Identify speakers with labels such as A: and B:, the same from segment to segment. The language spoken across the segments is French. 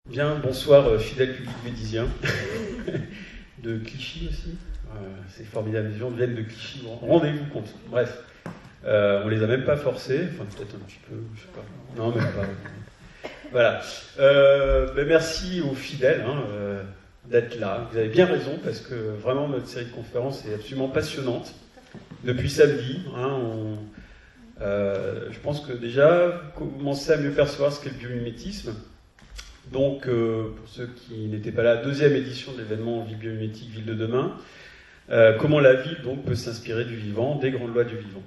A: Bien, bonsoir, fidèles cultuvédisiens de Clichy aussi. C'est formidable, les gens viennent de Clichy, rendez-vous compte. Bref, on les a même pas forcés, enfin peut-être un petit peu, je sais pas. Non, même pas. Voilà. Merci aux fidèles d'être là. Vous avez bien raison, parce que vraiment notre série de conférences est absolument passionnante. Depuis samedi, je pense que déjà, vous commencez à mieux percevoir ce qu'est le biomimétisme. Donc, pour ceux qui n'étaient pas là, deuxième édition de l'événement Vie biomimétique, Ville de demain. Comment la ville donc peut s'inspirer du vivant, des grandes lois du vivant.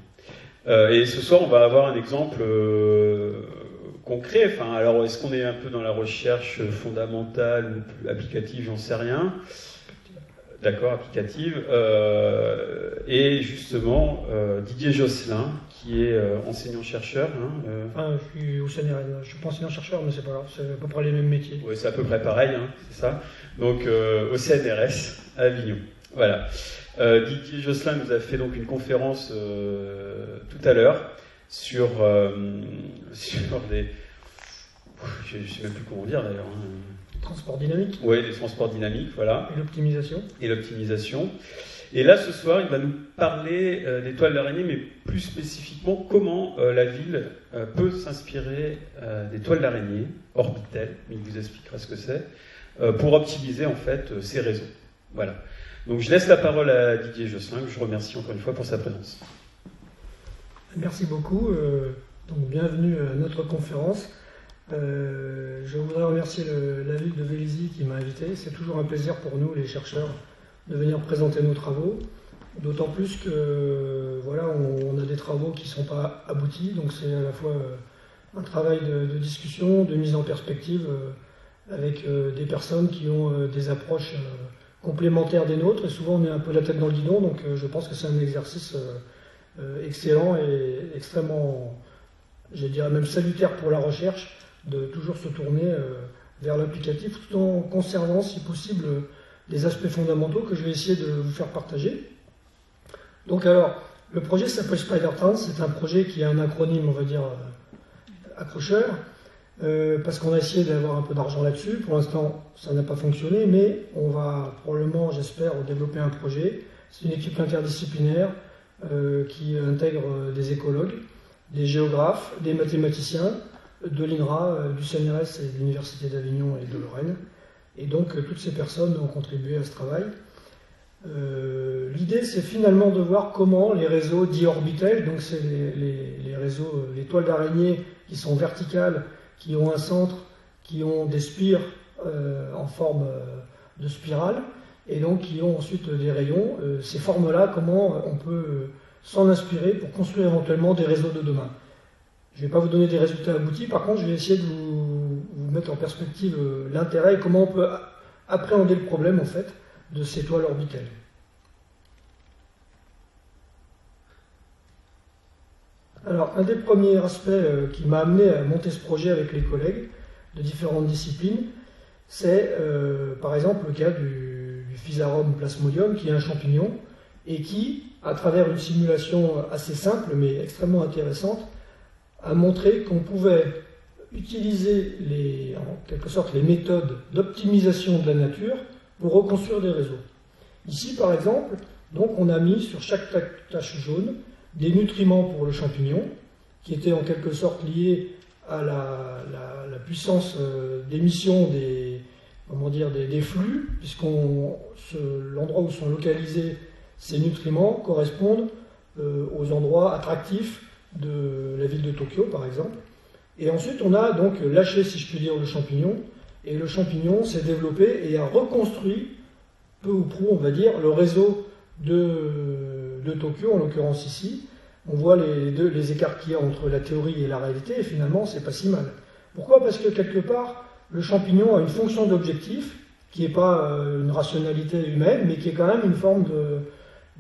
A: Et ce soir, on va avoir un exemple concret. Enfin, alors, est-ce qu'on est un peu dans la recherche fondamentale ou plus applicative, j'en sais rien. D'accord, applicative. Et justement, Didier Josselin, qui est enseignant-chercheur.
B: Enfin, je suis au CNRS, je suis pas enseignant-chercheur, mais c'est pas grave, c'est à peu près les mêmes métiers.
A: Oui, c'est à peu près pareil, c'est ça. Donc, au CNRS, à Avignon. Voilà. Didier Josselin nous a fait donc une conférence tout à l'heure sur des... Je ne sais même plus comment dire d'ailleurs.
B: Transport dynamique.
A: Oui, les transports dynamiques, voilà.
B: Et l'optimisation.
A: Et là, ce soir, il va nous parler des toiles d'araignée, mais plus spécifiquement, comment la ville peut s'inspirer des toiles d'araignée orbitelles, mais il vous expliquera ce que c'est, pour optimiser en fait ses réseaux. Voilà. Donc je laisse la parole à Didier Josselin, que je remercie encore une fois pour sa présence.
B: Merci beaucoup. Donc bienvenue à notre conférence. Je voudrais remercier la ville de Vélizy qui m'a invité. C'est toujours un plaisir pour nous, les chercheurs, de venir présenter nos travaux. D'autant plus que voilà, on a des travaux qui ne sont pas aboutis, donc c'est à la fois un travail de discussion, de mise en perspective avec des personnes qui ont des approches complémentaires des nôtres, et souvent on est un peu la tête dans le guidon, donc je pense que c'est un exercice excellent et extrêmement, je dirais même salutaire pour la recherche, de toujours se tourner vers l'applicatif tout en conservant, si possible, les aspects fondamentaux que je vais essayer de vous faire partager. Donc alors, le projet s'appelle SpiderTrans, c'est un projet qui a un acronyme, on va dire, accrocheur, parce qu'on a essayé d'avoir un peu d'argent là-dessus. Pour l'instant, ça n'a pas fonctionné, mais on va probablement, j'espère, développer un projet. C'est une équipe interdisciplinaire qui intègre des écologues, des géographes, des mathématiciens, de l'INRA, du CNRS et de l'Université d'Avignon et de Lorraine. Et donc, toutes ces personnes ont contribué à ce travail. L'idée, c'est finalement de voir comment les réseaux dits orbitels, donc c'est les réseaux, les toiles d'araignée qui sont verticales, qui ont un centre, qui ont des spires en forme de spirale, et donc qui ont ensuite des rayons. Ces formes-là, comment on peut s'en inspirer pour construire éventuellement des réseaux de demain. Je ne vais pas vous donner des résultats aboutis, par contre je vais essayer de vous mettre en perspective l'intérêt et comment on peut appréhender le problème en fait de ces toiles orbitales. Alors un des premiers aspects qui m'a amené à monter ce projet avec les collègues de différentes disciplines, c'est par exemple le cas du Physarum plasmodium, qui est un champignon et qui, à travers une simulation assez simple mais extrêmement intéressante, a montré qu'on pouvait utiliser en quelque sorte les méthodes d'optimisation de la nature pour reconstruire des réseaux. Ici, par exemple, donc on a mis sur chaque tache jaune des nutriments pour le champignon, qui étaient en quelque sorte liés à la puissance d'émission des flux, l'endroit où sont localisés ces nutriments correspondent aux endroits attractifs de la ville de Tokyo, par exemple. Et ensuite, on a donc lâché, si je puis dire, le champignon, et le champignon s'est développé et a reconstruit, peu ou prou, on va dire, le réseau de Tokyo, en l'occurrence ici. On voit les écarts qu'il y a entre la théorie et la réalité, et finalement, c'est pas si mal. Pourquoi ? Parce que, quelque part, le champignon a une fonction d'objectif, qui n'est pas une rationalité humaine, mais qui est quand même une forme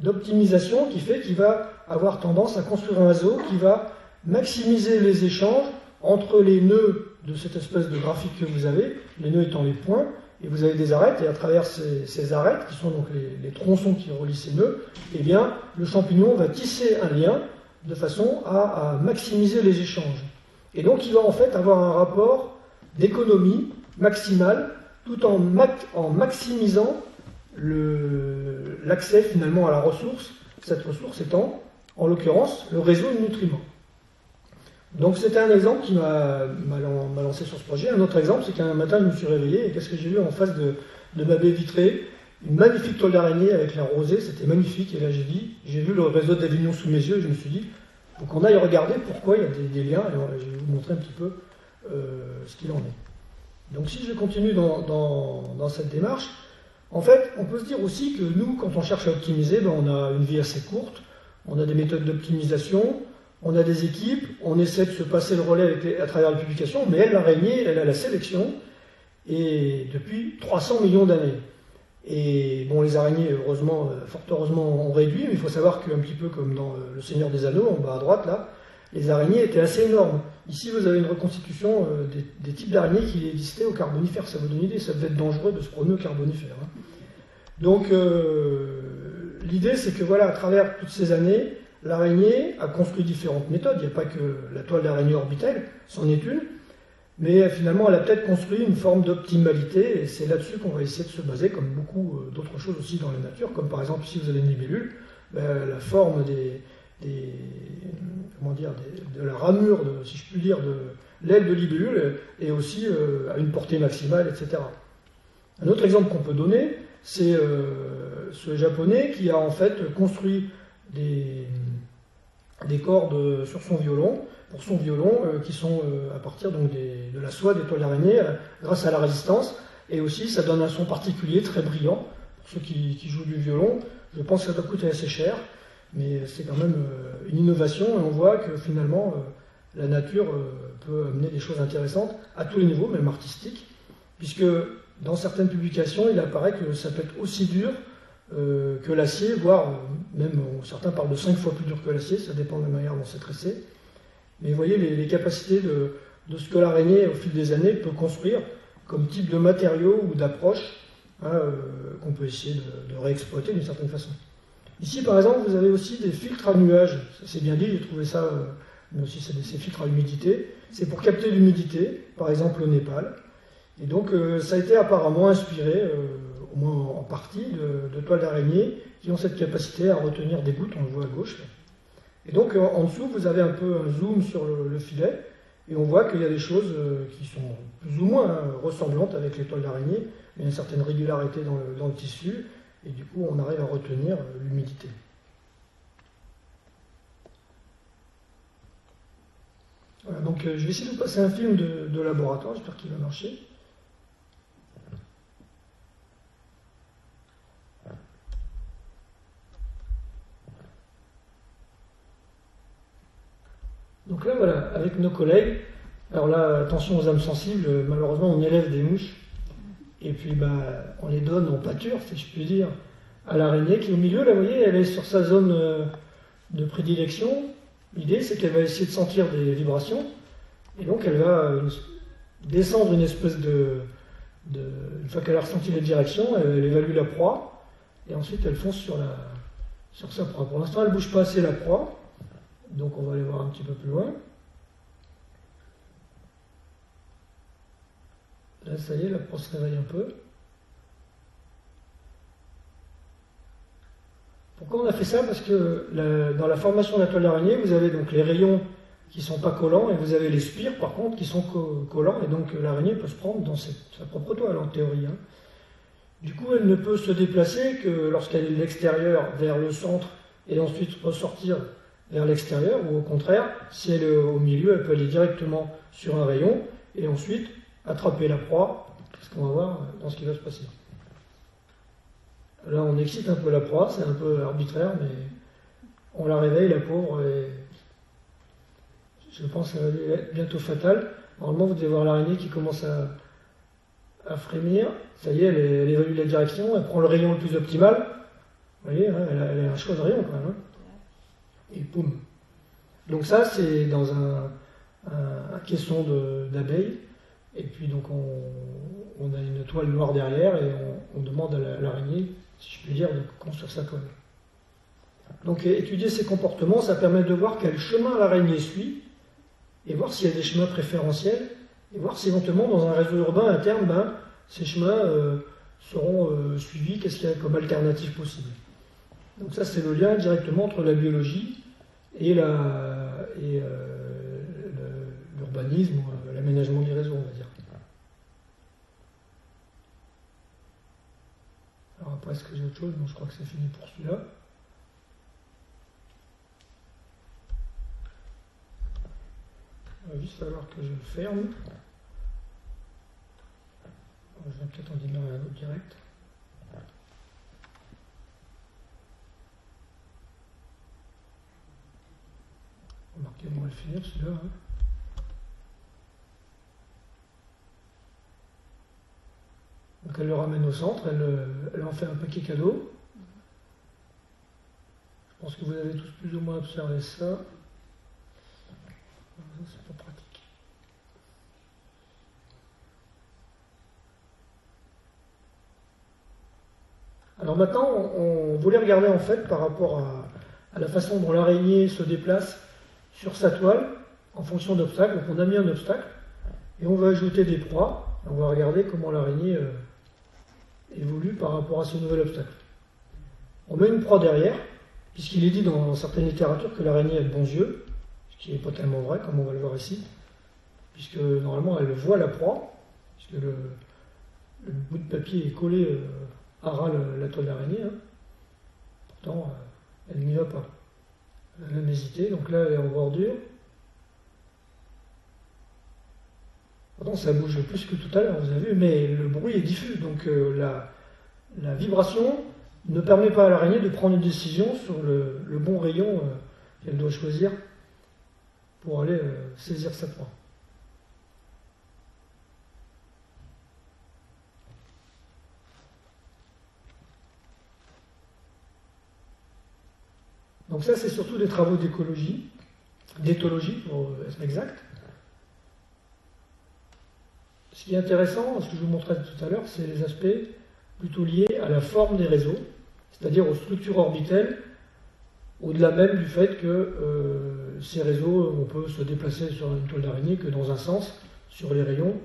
B: d'optimisation qui fait qu'il va avoir tendance à construire un réseau qui va maximiser les échanges entre les nœuds de cette espèce de graphique que vous avez, les nœuds étant les points, et vous avez des arêtes, et à travers ces arêtes, qui sont donc les tronçons qui relient ces nœuds, eh bien, le champignon va tisser un lien de façon à maximiser les échanges. Et donc, il va en fait avoir un rapport d'économie maximale, tout en maximisant l'accès finalement à la ressource, cette ressource étant, en l'occurrence, le réseau de nutriments. Donc c'était un exemple qui m'a lancé sur ce projet. Un autre exemple, c'est qu'un matin, je me suis réveillé et qu'est-ce que j'ai vu en face de ma baie vitrée? Une magnifique toile d'araignée avec la rosée, c'était magnifique. Et là, j'ai vu le réseau d'Avignon sous mes yeux et je me suis dit, faut qu'on aille regarder pourquoi il y a des liens. Et je vais vous montrer un petit peu ce qu'il en est. Donc si je continue dans cette démarche, en fait, on peut se dire aussi que nous, quand on cherche à optimiser, on a une vie assez courte, on a des méthodes d'optimisation, on a des équipes, on essaie de se passer le relais à travers les publications, mais elle, l'araignée, elle a la sélection, et depuis 300 millions d'années. Et bon, les araignées, heureusement, fort heureusement, ont réduit, mais il faut savoir qu'un petit peu comme dans Le Seigneur des Anneaux, en bas à droite, là, les araignées étaient assez énormes. Ici, vous avez une reconstitution des types d'araignées qui existaient au Carbonifère. Ça vous donne une idée, ça devait être dangereux de se promener au Carbonifère. Hein. Donc, l'idée, c'est que voilà, à travers toutes ces années, l'araignée a construit différentes méthodes. Il n'y a pas que la toile d'araignée orbitale, c'en est une. Mais finalement, elle a peut-être construit une forme d'optimalité, et c'est là-dessus qu'on va essayer de se baser, comme beaucoup d'autres choses aussi dans la nature, comme par exemple ici vous avez une libellule, la forme de la ramure, si je puis dire, de l'aile de libellule est aussi à une portée maximale, etc. Un autre exemple qu'on peut donner, c'est ce japonais qui a en fait construit des cordes sur son violon, pour son violon, qui sont à partir donc de la soie des toiles d'araignée, grâce à la résistance, et aussi ça donne un son particulier, très brillant, pour ceux qui jouent du violon. Je pense que ça doit coûter assez cher, mais c'est quand même une innovation, et on voit que finalement, la nature peut amener des choses intéressantes, à tous les niveaux, même artistiques, puisque dans certaines publications, il apparaît que ça peut être aussi dur que l'acier, voire même certains parlent de 5 fois plus dur que l'acier, ça dépend de la manière dont c'est tressé. Mais vous voyez les capacités de ce que l'araignée, au fil des années, peut construire comme type de matériaux ou d'approche qu'on peut essayer de réexploiter d'une certaine façon. Ici, par exemple, vous avez aussi des filtres à nuages. C'est bien dit, j'ai trouvé ça, mais aussi c'est ces filtres à humidité. C'est pour capter l'humidité, par exemple au Népal. Et donc, ça a été apparemment inspiré, au moins en partie, de toiles d'araignée qui ont cette capacité à retenir des gouttes, on le voit à gauche. Là. Et donc, en dessous, vous avez un peu un zoom sur le filet, et on voit qu'il y a des choses qui sont plus ou moins ressemblantes avec les toiles d'araignée, mais il y a une certaine régularité dans le tissu, et du coup, on arrive à retenir l'humidité. Voilà, donc, je vais essayer de vous passer un film de laboratoire, j'espère qu'il va marcher. Donc là, voilà, avec nos collègues, alors là, attention aux âmes sensibles, malheureusement, on y élève des mouches, et puis on les donne en pâture, si je puis dire, à l'araignée qui est au milieu, là, vous voyez, elle est sur sa zone de prédilection. L'idée, c'est qu'elle va essayer de sentir des vibrations, et donc elle va descendre une espèce une fois qu'elle a ressenti les directions, elle évalue la proie, et ensuite elle fonce sur sa proie. Pour l'instant, elle ne bouge pas assez la proie, donc on va aller voir un petit peu plus loin. Là, ça y est, la proie se réveille un peu. Pourquoi on a fait ça? Parce que dans la formation de la toile d'araignée, vous avez donc les rayons qui ne sont pas collants, et vous avez les spires, par contre, qui sont collants, et donc l'araignée peut se prendre dans sa propre toile, en théorie. Hein. Du coup, elle ne peut se déplacer que lorsqu'elle est de l'extérieur vers le centre, et ensuite ressortir vers l'extérieur, ou au contraire, si elle est au milieu, elle peut aller directement sur un rayon, et ensuite attraper la proie, ce qu'on va voir dans ce qui va se passer. Là, on excite un peu la proie, c'est un peu arbitraire, mais on la réveille, la pauvre, et je pense qu'elle va être bientôt fatale. Normalement, vous devez voir l'araignée qui commence à frémir. Ça y est, elle évalue la direction, elle prend le rayon le plus optimal. Vous voyez, hein, elle a un choix de rayon quand même. Hein. Et boum. Donc ça, c'est dans un caisson d'abeilles. Et puis donc on a une toile noire derrière et on demande à l'araignée, si je puis dire, de construire sa toile. Donc étudier ces comportements, ça permet de voir quel chemin l'araignée suit et voir s'il y a des chemins préférentiels et voir si éventuellement dans un réseau urbain à terme, ces chemins seront suivis, qu'est-ce qu'il y a comme alternative possible. Donc ça c'est le lien directement entre la biologie et l'urbanisme, ou l'aménagement du réseau, on va dire. Alors après, est-ce que j'ai autre chose? Non, je crois que c'est fini pour celui-là. Il va juste falloir que je le ferme. Je vais peut-être en démarrer un autre direct. Remarquez, on va le finir celui-là. Donc elle le ramène au centre, elle en fait un paquet cadeau. Je pense que vous avez tous plus ou moins observé ça. C'est pas pratique. Alors maintenant, on voulait regarder en fait par rapport à la façon dont l'araignée se déplace sur sa toile en fonction d'obstacles. Donc on a mis un obstacle et on va ajouter des proies. On va regarder comment l'araignée évolue par rapport à ce nouvel obstacle. On met une proie derrière, puisqu'il est dit dans certaines littératures que l'araignée a de bons yeux, ce qui n'est pas tellement vrai, comme on va le voir ici, puisque normalement elle voit la proie, puisque le bout de papier est collé à ras la toile d'araignée. Pourtant, elle n'y va pas. Elle a même hésité, donc là elle est en bordure. Pourtant ça bouge plus que tout à l'heure, vous avez vu, mais le bruit est diffus, donc la vibration ne permet pas à l'araignée de prendre une décision sur le bon rayon qu'elle doit choisir pour aller saisir sa proie. Donc ça, c'est surtout des travaux d'éthologie pour être exact. Ce qui est intéressant, ce que je vous montrais tout à l'heure, c'est les aspects plutôt liés à la forme des réseaux, c'est-à-dire aux structures orbitales, au-delà même du fait que ces réseaux, on peut se déplacer sur une toile d'araignée que dans un sens, sur les rayons,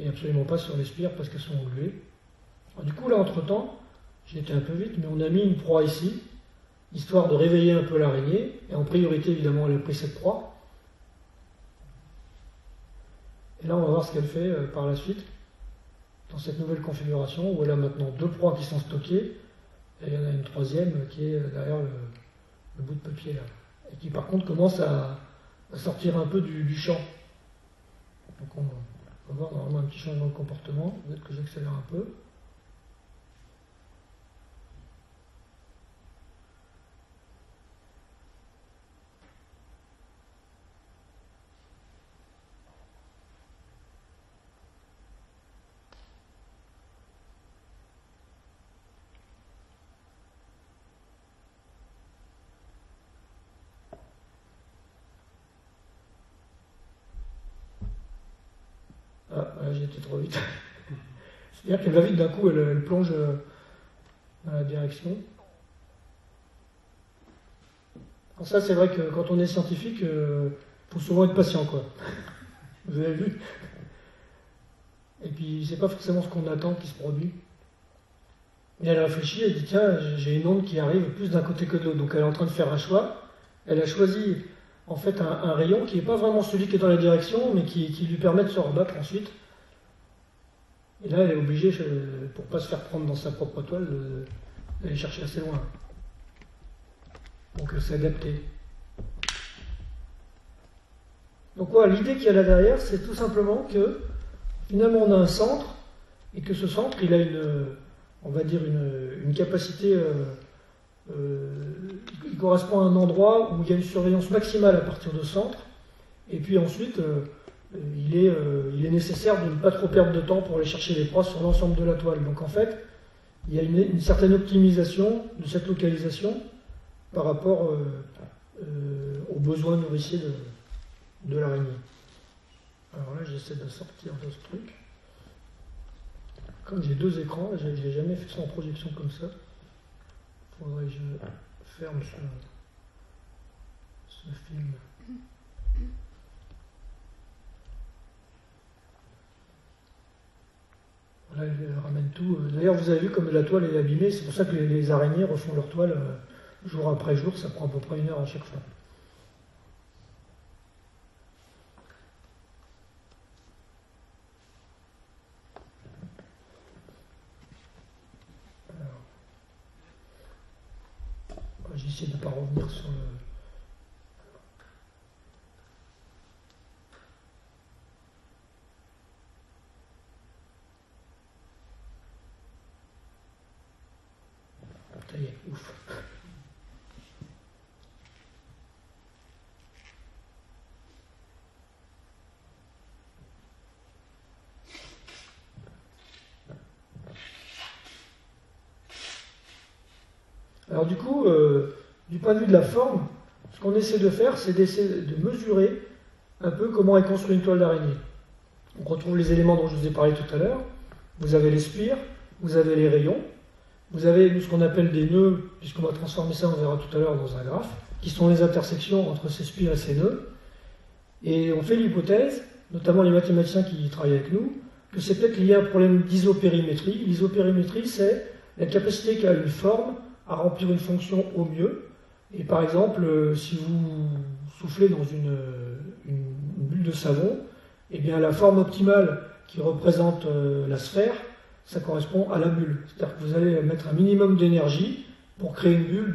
B: et absolument pas sur les spires parce qu'elles sont engluées. Alors, du coup, là, entre-temps, j'ai été un peu vite, mais on a mis une proie ici, histoire de réveiller un peu l'araignée, et en priorité, évidemment, elle a pris cette proie. Et là, on va voir ce qu'elle fait par la suite, dans cette nouvelle configuration, où elle a maintenant deux proies qui sont stockées, et il y en a une troisième qui est derrière le bout de papier, là, et qui par contre commence à sortir un peu du champ. Donc on va voir normalement un petit changement de comportement, peut-être que j'accélère un peu. Ah, j'ai été trop vite. C'est-à-dire qu'elle va vite, d'un coup, elle plonge dans la direction. Alors ça, c'est vrai que quand on est scientifique, il faut souvent être patient, quoi. Vous avez vu? Et puis, c'est pas forcément ce qu'on attend qui se produit. Et elle réfléchit, elle dit, tiens, j'ai une onde qui arrive plus d'un côté que de l'autre. Donc elle est en train de faire un choix. Elle a choisi en fait un rayon qui n'est pas vraiment celui qui est dans la direction, mais qui lui permet de se rebattre ensuite. Et là, elle est obligée, pour ne pas se faire prendre dans sa propre toile, d'aller chercher assez loin. Donc elle s'est adaptée. Donc voilà, l'idée qu'il y a là derrière, c'est tout simplement que finalement on a un centre, et que ce centre, il a une capacité, il correspond à un endroit où il y a une surveillance maximale à partir de ce centre, et puis ensuite, il est nécessaire de ne pas trop perdre de temps pour aller chercher les proies sur l'ensemble de la toile. Donc en fait, il y a une certaine optimisation de cette localisation par rapport aux besoins nourriciers de l'araignée. Alors là, j'essaie de sortir de ce truc. Comme j'ai deux écrans, je n'ai jamais fait ça en projection comme ça. Il faudrait que je ferme ce film. tout. D'ailleurs, vous avez vu comme la toile est abîmée, c'est pour ça que les araignées refont leur toile jour après jour, ça prend à peu près 1 heure à chaque fois. J'essaie de ne pas revenir sur le... Ça y est, ouf. Alors du coup, du point de vue de la forme, ce qu'on essaie de faire, c'est d'essayer de mesurer un peu comment est construite une toile d'araignée. On retrouve les éléments dont je vous ai parlé tout à l'heure. Vous avez les spires, vous avez les rayons, vous avez ce qu'on appelle des nœuds, puisqu'on va transformer ça, on verra tout à l'heure dans un graphe, qui sont les intersections entre ces spires et ces nœuds. Et on fait l'hypothèse, notamment les mathématiciens qui travaillent avec nous, que c'est peut-être lié à un problème d'isopérimétrie. L'isopérimétrie, c'est la capacité qu'a une forme à remplir une fonction au mieux. Et par exemple, si vous soufflez dans une bulle de savon, eh bien la forme optimale qui représente la sphère, ça correspond à la bulle. C'est-à-dire que vous allez mettre un minimum d'énergie pour créer une bulle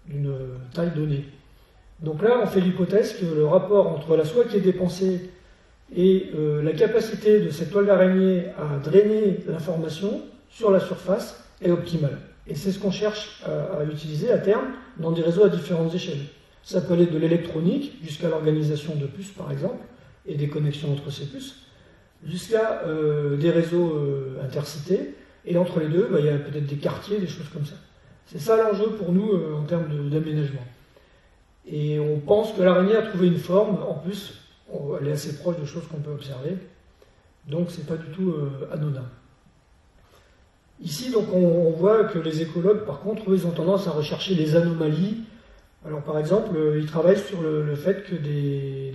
B: d'une taille donnée. Donc là, on fait l'hypothèse que le rapport entre la soie qui est dépensée et la capacité de cette toile d'araignée à drainer l'information sur la surface est optimale. Et c'est ce qu'on cherche à utiliser à terme dans des réseaux à différentes échelles. Ça peut aller de l'électronique jusqu'à l'organisation de puces, par exemple, et des connexions entre ces puces, jusqu'à des réseaux intercités. Et entre les deux, il y a peut-être des quartiers, des choses comme ça. C'est ça l'enjeu pour nous en termes d'aménagement. Et on pense que l'araignée a trouvé une forme, en plus, elle est assez proche de choses qu'on peut observer. Donc c'est pas du tout anodin. Ici, donc, on voit que les écologues, par contre, eux, ils ont tendance à rechercher des anomalies. Alors, par exemple, ils travaillent sur le fait que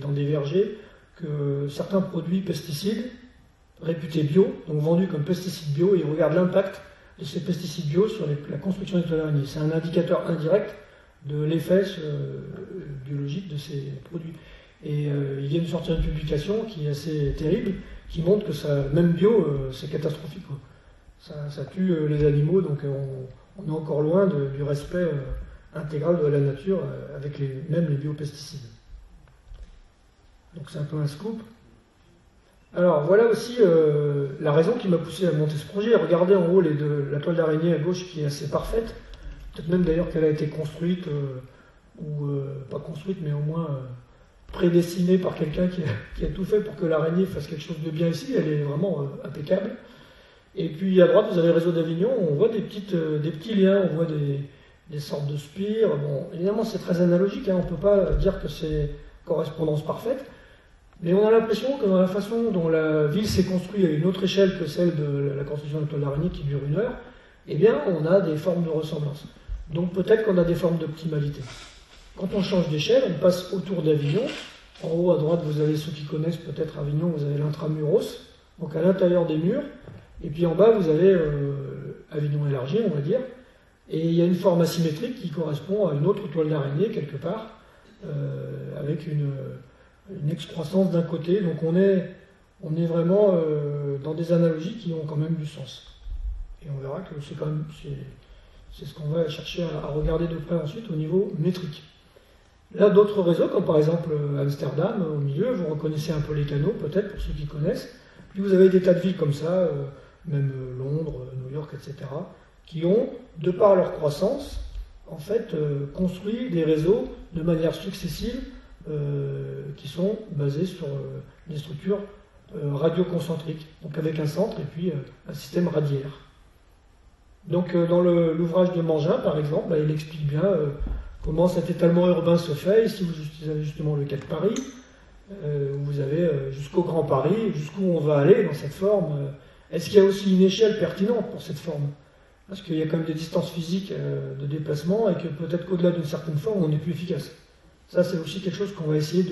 B: dans des vergers, que certains produits pesticides, réputés bio, donc vendus comme pesticides bio, ils regardent l'impact de ces pesticides bio sur la construction des toiles d'araignée. C'est un indicateur indirect de l'effet biologique de ces produits. Et ils viennent de sortir une publication qui est assez terrible, qui montre que ça, même bio, c'est catastrophique, quoi. Ça tue les animaux, donc on est encore loin du respect intégral de la nature avec même les biopesticides. Donc c'est un peu un scoop. Alors voilà aussi la raison qui m'a poussé à monter ce projet. Regardez en haut la toile d'araignée à gauche qui est assez parfaite. Peut-être même d'ailleurs qu'elle a été construite, ou pas construite, mais au moins prédestinée par quelqu'un qui a tout fait pour que l'araignée fasse quelque chose de bien ici. Elle est vraiment impeccable. Et puis à droite, vous avez le réseau d'Avignon, on voit des petits liens, on voit des sortes de spires. Bon, évidemment, c'est très analogique, hein, on ne peut pas dire que c'est correspondance parfaite, mais on a l'impression que dans la façon dont la ville s'est construite à une autre échelle que celle de la construction de la toile d'araignée qui dure 1 heure, eh bien, on a des formes de ressemblance. Donc peut-être qu'on a des formes d'optimalité. Quand on change d'échelle, on passe autour d'Avignon. En haut à droite, vous avez ceux qui connaissent peut-être Avignon, vous avez l'intramuros, donc à l'intérieur des murs. Et puis en bas, vous avez Avignon élargi, on va dire, et il y a une forme asymétrique qui correspond à une autre toile d'araignée, quelque part, avec une excroissance d'un côté. Donc on est vraiment dans des analogies qui ont quand même du sens. Et on verra que c'est ce qu'on va chercher à regarder de près ensuite au niveau métrique. Là, d'autres réseaux, comme par exemple Amsterdam, au milieu, vous reconnaissez un peu les canaux, peut-être, pour ceux qui connaissent. Puis vous avez des tas de villes comme ça, même Londres, New York, etc., qui ont, de par leur croissance, en fait, construit des réseaux de manière successive qui sont basés sur des structures radioconcentriques, donc avec un centre et puis un système radiaire. Donc dans l'ouvrage de Mangin, par exemple, là, il explique bien comment cet étalement urbain se fait. Ici, vous avez justement le cas de Paris, où vous avez jusqu'au Grand Paris, jusqu'où on va aller dans cette forme. Est-ce qu'il y a aussi une échelle pertinente pour cette forme? Parce qu'il y a quand même des distances physiques de déplacement et que peut-être qu'au-delà d'une certaine forme, on est plus efficace. Ça, c'est aussi quelque chose qu'on va essayer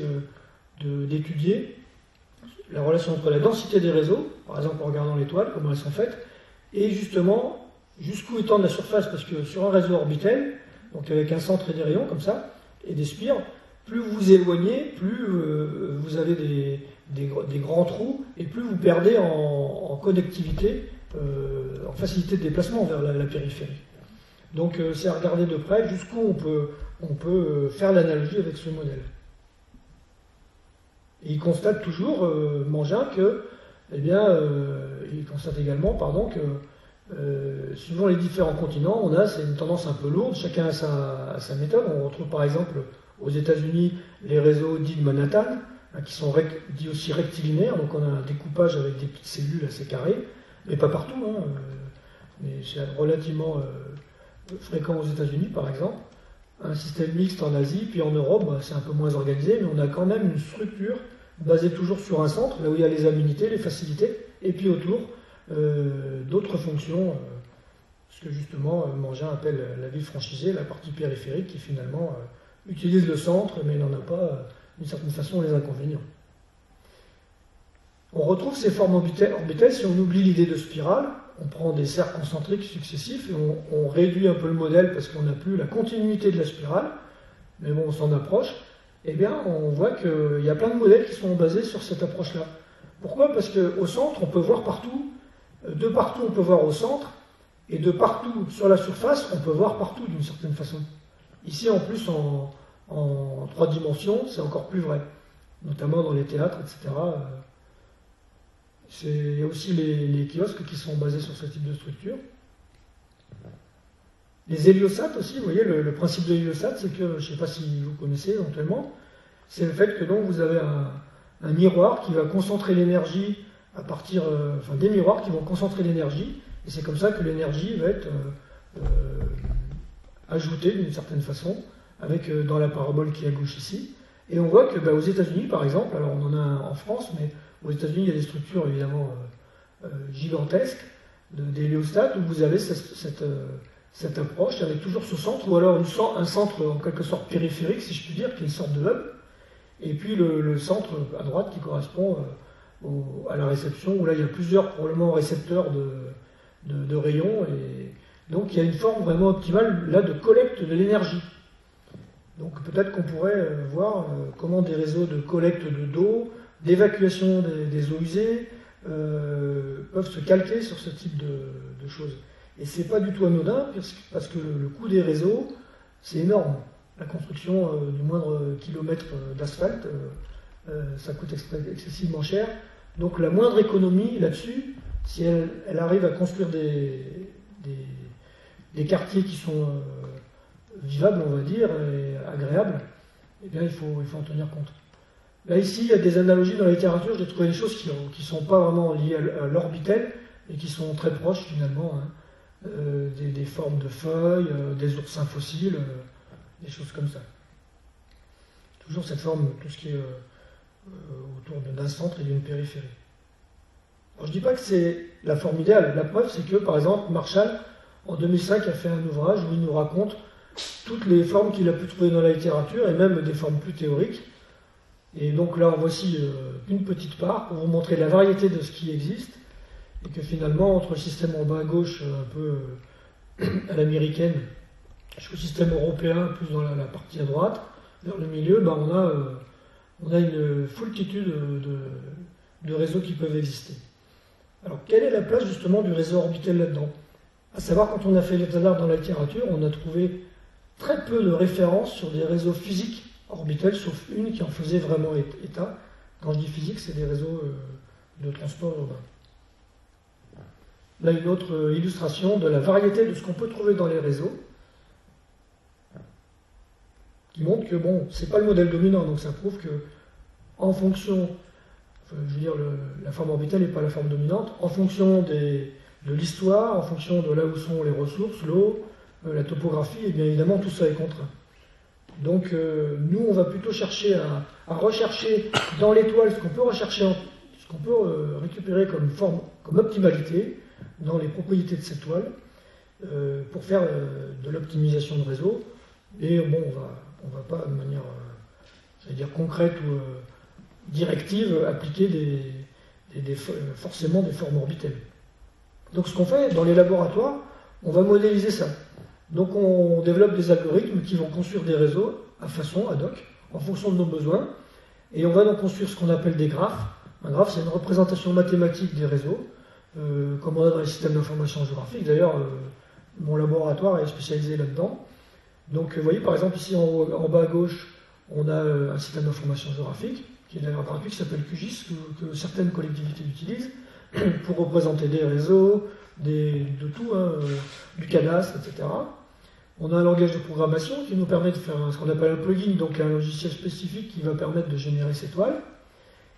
B: d'étudier. La relation entre la densité des réseaux, par exemple en regardant les toiles, comment elles sont faites, et justement, jusqu'où étendre la surface, parce que sur un réseau orbitel, donc avec un centre et des rayons comme ça, et des spires, plus vous vous éloignez, plus vous avez des grands trous, et plus vous perdez en connectivité, en facilité de déplacement vers la périphérie. Donc c'est à regarder de près jusqu'où on peut faire l'analogie avec ce modèle. Et il constate toujours, Mangin, que, eh bien, il constate également, pardon, que suivant les différents continents, c'est une tendance un peu lourde, chacun a sa méthode. On retrouve par exemple aux États-Unis les réseaux dits de Manhattan, qui sont dits aussi rectilinéaires, donc on a un découpage avec des petites cellules assez carrées, mais pas partout, mais c'est relativement fréquent aux États-Unis par exemple. Un système mixte en Asie, puis en Europe, c'est un peu moins organisé, mais on a quand même une structure basée toujours sur un centre, là où il y a les aménités, les facilités, et puis autour, d'autres fonctions, ce que justement Mangin appelle la ville franchisée, la partie périphérique, qui finalement utilise le centre, mais n'en a pas, d'une certaine façon, les inconvénients. On retrouve ces formes orbitales si on oublie l'idée de spirale. On prend des cercles concentriques successifs et on réduit un peu le modèle parce qu'on n'a plus la continuité de la spirale, mais bon, on s'en approche. Eh bien, on voit qu'il y a plein de modèles qui sont basés sur cette approche-là. Pourquoi? Parce qu'au centre, on peut voir partout, de partout, on peut voir au centre, et de partout sur la surface, on peut voir partout d'une certaine façon. Ici, en plus, en 3 dimensions, c'est encore plus vrai, notamment dans les théâtres, etc. Il y a aussi les kiosques qui sont basés sur ce type de structure. Les héliosats aussi, vous voyez, le principe de l'héliosat, c'est que, je ne sais pas si vous connaissez éventuellement, c'est le fait que donc vous avez un miroir qui va concentrer l'énergie à partir, des miroirs qui vont concentrer l'énergie, et c'est comme ça que l'énergie va être ajoutée d'une certaine façon, avec dans la parabole qui est à gauche ici. Et on voit que aux États-Unis, par exemple, alors on en a en France, mais aux États-Unis, il y a des structures évidemment gigantesques d'héliostats où vous avez cette approche avec toujours ce centre, ou alors un centre en quelque sorte périphérique, si je puis dire, qui est une sorte de hub, et puis le centre à droite qui correspond à la réception, où là il y a plusieurs probablement récepteurs de rayons, et donc il y a une forme vraiment optimale là de collecte de l'énergie. Donc peut-être qu'on pourrait voir comment des réseaux de collecte d'eau, d'évacuation des eaux usées peuvent se calquer sur ce type de choses. Et c'est pas du tout anodin, parce que le coût des réseaux, c'est énorme. La construction du moindre kilomètre d'asphalte, ça coûte excessivement cher. Donc la moindre économie là-dessus, si elle arrive à construire des quartiers qui sont vivables, on va dire, et agréables, eh bien il faut en tenir compte. Là ici, il y a des analogies dans la littérature, j'ai trouvé des choses qui ne sont pas vraiment liées à l'orbitel, mais qui sont très proches finalement, des formes de feuilles, des oursins fossiles, des choses comme ça. Toujours cette forme, tout ce qui est autour d'un centre et d'une périphérie. Alors, je ne dis pas que c'est la forme idéale, la preuve c'est que par exemple Marshall, en 2005, a fait un ouvrage où il nous raconte toutes les formes qu'il a pu trouver dans la littérature, et même des formes plus théoriques. Et donc là, voici une petite part pour vous montrer la variété de ce qui existe, et que finalement, entre le système en bas à gauche, un peu à l'américaine, jusqu'au système européen, plus dans la partie à droite, vers le milieu, on a une foultitude de réseaux qui peuvent exister. Alors, quelle est la place justement du réseau orbitel là-dedans? À savoir, quand on a fait l'état d'art dans la littérature, on a trouvé très peu de références sur des réseaux physiques orbitels, sauf une qui en faisait vraiment état. Quand je dis physique, c'est des réseaux de transport urbain. Là, une autre illustration de la variété de ce qu'on peut trouver dans les réseaux, qui montre que, c'est pas le modèle dominant, donc ça prouve que, en fonction, la forme orbitale n'est pas la forme dominante, en fonction de l'histoire, en fonction de là où sont les ressources, l'eau, la topographie, et bien évidemment, tout ça est contraint. Donc, nous, on va plutôt chercher à rechercher dans l'étoile ce qu'on peut rechercher, ce qu'on peut récupérer comme forme, comme optimalité dans les propriétés de cette toile, pour faire de l'optimisation de réseau. Et on va pas de manière, concrète ou directive, appliquer forcément des formes orbitales. Donc ce qu'on fait dans les laboratoires, on va modéliser ça. Donc on développe des algorithmes qui vont construire des réseaux à façon ad hoc, en fonction de nos besoins, et on va donc construire ce qu'on appelle des graphes. Un graphe, c'est une représentation mathématique des réseaux, comme on a dans les systèmes d'information géographique. D'ailleurs, mon laboratoire est spécialisé là-dedans. Donc vous voyez, par exemple, ici en bas à gauche, on a un système d'information géographique, qui est d'ailleurs gratuit, qui s'appelle QGIS, que certaines collectivités utilisent, pour représenter des réseaux, de tout, hein, du cadastre, etc. On a un langage de programmation qui nous permet de faire ce qu'on appelle un plugin, donc un logiciel spécifique qui va permettre de générer ces toiles.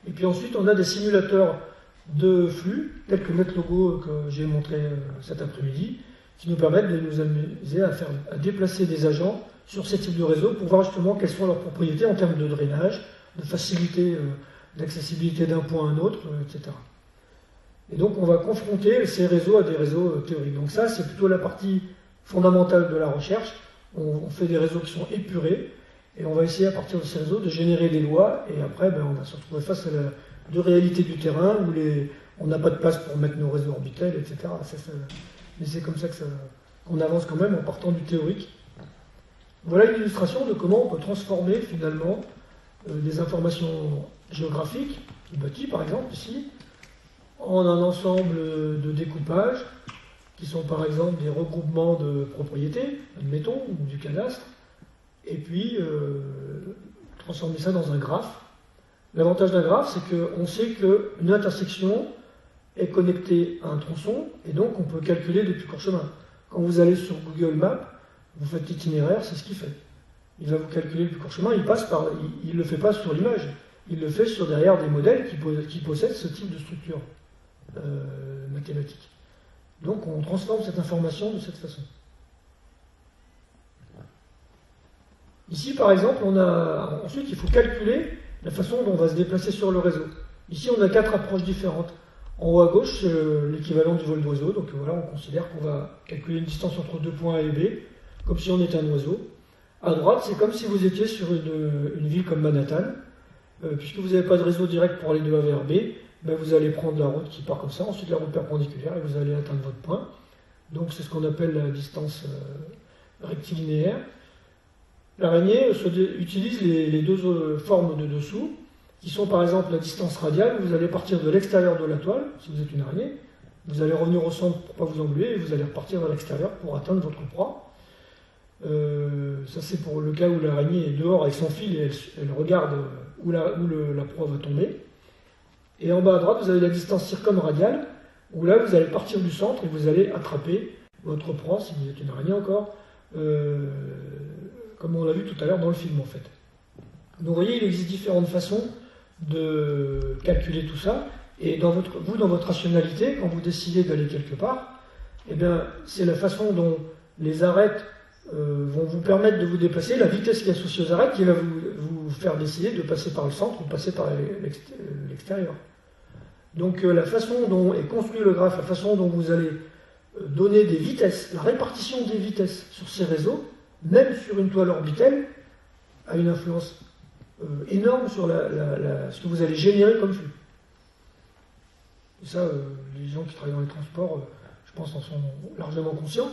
B: Et puis ensuite, on a des simulateurs de flux, tels que NetLogo que j'ai montré cet après-midi, qui nous permettent de nous amuser à déplacer des agents sur ces types de réseaux pour voir justement quelles sont leurs propriétés en termes de drainage, de facilité d'accessibilité d'un point à un autre, etc. Et donc on va confronter ces réseaux à des réseaux théoriques. Donc ça, c'est plutôt la partie fondamentale de la recherche. On fait des réseaux qui sont épurés, et on va essayer à partir de ces réseaux de générer des lois, et après on va se retrouver face à la de réalité du terrain, où on n'a pas de place pour mettre nos réseaux orbitels, etc. Mais c'est comme ça qu'on avance quand même en partant du théorique. Voilà une illustration de comment on peut transformer finalement des informations géographiques, du bâti par exemple ici, en un ensemble de découpages, qui sont par exemple des regroupements de propriétés, admettons, ou du cadastre, et puis transformer ça dans un graphe. L'avantage d'un graphe, c'est qu'on sait qu'une intersection est connectée à un tronçon, et donc on peut calculer des plus courts chemins. Quand vous allez sur Google Maps, vous faites l'itinéraire, c'est ce qu'il fait. Il va vous calculer le plus court chemin, il ne le fait pas sur l'image, il le fait derrière des modèles qui possèdent ce type de structure mathématique. Donc on transforme cette information de cette façon. Ici, par exemple, ensuite il faut calculer la façon dont on va se déplacer sur le réseau. Ici, on a 4 approches différentes. En haut à gauche, l'équivalent du vol d'oiseau. Donc voilà, on considère qu'on va calculer une distance entre 2 points A et B, comme si on était un oiseau. À droite, c'est comme si vous étiez sur une ville comme Manhattan. Puisque vous n'avez pas de réseau direct pour aller de A vers B, vous allez prendre la route qui part comme ça, ensuite la route perpendiculaire, et vous allez atteindre votre point. Donc c'est ce qu'on appelle la distance rectilinéaire. L'araignée utilise les deux formes de dessous, qui sont par exemple la distance radiale, où vous allez partir de l'extérieur de la toile, si vous êtes une araignée, vous allez revenir au centre pour ne pas vous engluer, et vous allez repartir vers l'extérieur pour atteindre votre proie. Ça c'est pour le cas où l'araignée est dehors avec son fil et elle regarde où la proie va tomber. Et en bas à droite, vous avez la distance circumradiale, où là vous allez partir du centre et vous allez attraper votre proie, si vous êtes une araignée encore, comme on l'a vu tout à l'heure dans le film en fait. Donc vous voyez, il existe différentes façons de calculer tout ça, et dans votre rationalité, quand vous décidez d'aller quelque part, c'est la façon dont les arêtes vont vous permettre de vous déplacer, la vitesse qui est associée aux arêtes qui va vous faire décider de passer par le centre ou passer par l'extérieur. Donc la façon dont est construit le graphe, la façon dont vous allez donner des vitesses, la répartition des vitesses sur ces réseaux, même sur une toile orbitelle, a une influence énorme sur ce que vous allez générer comme flux. Et ça, les gens qui travaillent dans les transports, je pense, en sont largement conscients.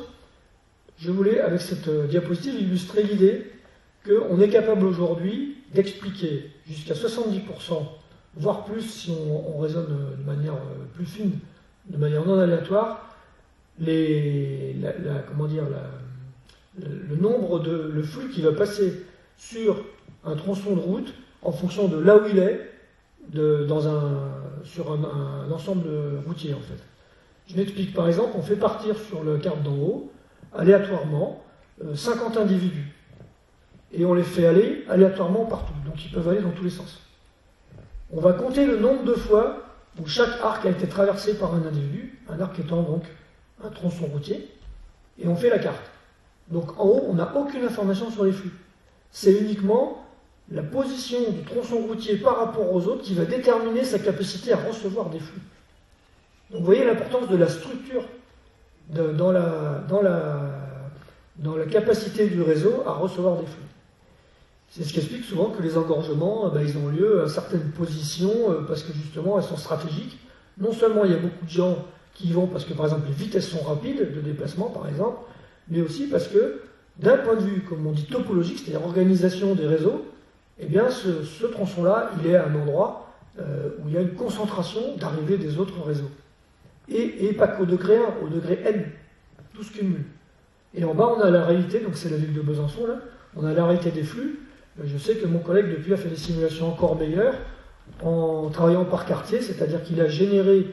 B: Je voulais, avec cette diapositive, illustrer l'idée qu'on est capable aujourd'hui d'expliquer jusqu'à 70%, voire plus si on raisonne de manière plus fine, de manière non aléatoire, le nombre le flux qui va passer sur un tronçon de route en fonction de là où il est sur un ensemble routier en fait. Je m'explique, par exemple, on fait partir sur la carte d'en haut aléatoirement 50 individus et on les fait aller aléatoirement partout, donc ils peuvent aller dans tous les sens. On va compter le nombre de fois où chaque arc a été traversé par un individu, un arc étant donc un tronçon routier, et on fait la carte. Donc en haut, on n'a aucune information sur les flux. C'est uniquement la position du tronçon routier par rapport aux autres qui va déterminer sa capacité à recevoir des flux. Donc vous voyez l'importance de la structure dans la capacité du réseau à recevoir des flux. C'est ce qui explique souvent que les engorgements, ils ont lieu à certaines positions parce que justement elles sont stratégiques. Non seulement il y a beaucoup de gens qui y vont parce que, par exemple, les vitesses sont rapides de déplacement, par exemple, mais aussi parce que, d'un point de vue, comme on dit, topologique, c'est-à-dire organisation des réseaux, eh bien, ce tronçon-là, il est à un endroit où il y a une concentration d'arrivée des autres réseaux. Et pas qu'au degré 1, au degré n, tout se cumule. Et en bas, on a la réalité, donc c'est la ville de Besançon, là, on a la réalité des flux. Je sais que mon collègue, depuis, a fait des simulations encore meilleures en travaillant par quartier, c'est-à-dire qu'il a généré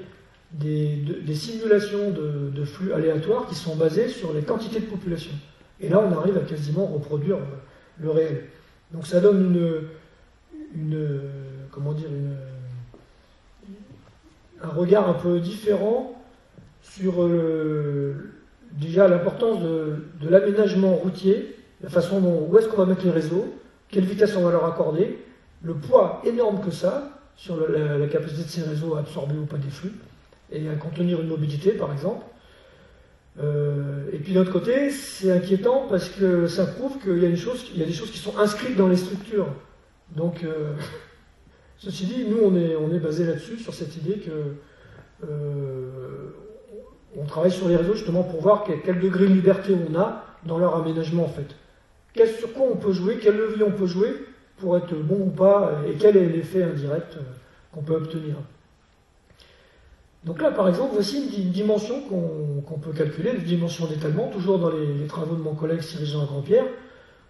B: des simulations de flux aléatoires qui sont basées sur les quantités de population. Et là, on arrive à quasiment reproduire le réel. Donc ça donne un regard un peu différent sur déjà l'importance de l'aménagement routier, la façon dont, où est-ce qu'on va mettre les réseaux, quelle vitesse on va leur accorder, le poids énorme que ça sur la capacité de ces réseaux à absorber ou pas des flux et à contenir une mobilité par exemple. Et puis d'un autre côté, c'est inquiétant parce que ça prouve qu'il y a des choses qui sont inscrites dans les structures. Donc, ceci dit, nous on est basé là-dessus, sur cette idée que on travaille sur les réseaux justement pour voir quel degré de liberté on a dans leur aménagement en fait. Sur quoi on peut jouer, quel levier on peut jouer pour être bon ou pas, et quel est l'effet indirect qu'on peut obtenir. Donc là, par exemple, voici une dimension qu'on peut calculer, une dimension d'étalement, toujours dans les travaux de mon collègue Cyril-Jean Grandpierre,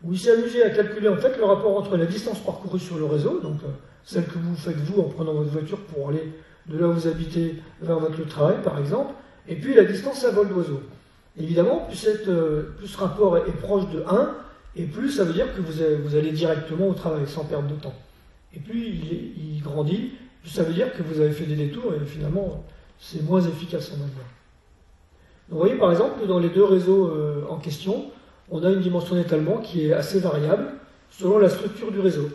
B: où il s'est amusé à calculer en fait le rapport entre la distance parcourue sur le réseau, donc celle que vous faites vous en prenant votre voiture pour aller de là où vous habitez vers votre lieu de travail, par exemple, et puis la distance à vol d'oiseau. Évidemment, plus ce rapport est proche de 1, et plus ça veut dire que vous allez directement au travail sans perdre de temps. Et plus il grandit, plus ça veut dire que vous avez fait des détours et finalement c'est moins efficace en manière. Donc vous voyez par exemple que dans les deux réseaux en question, on a une dimension d'étalement qui est assez variable selon la structure du réseau.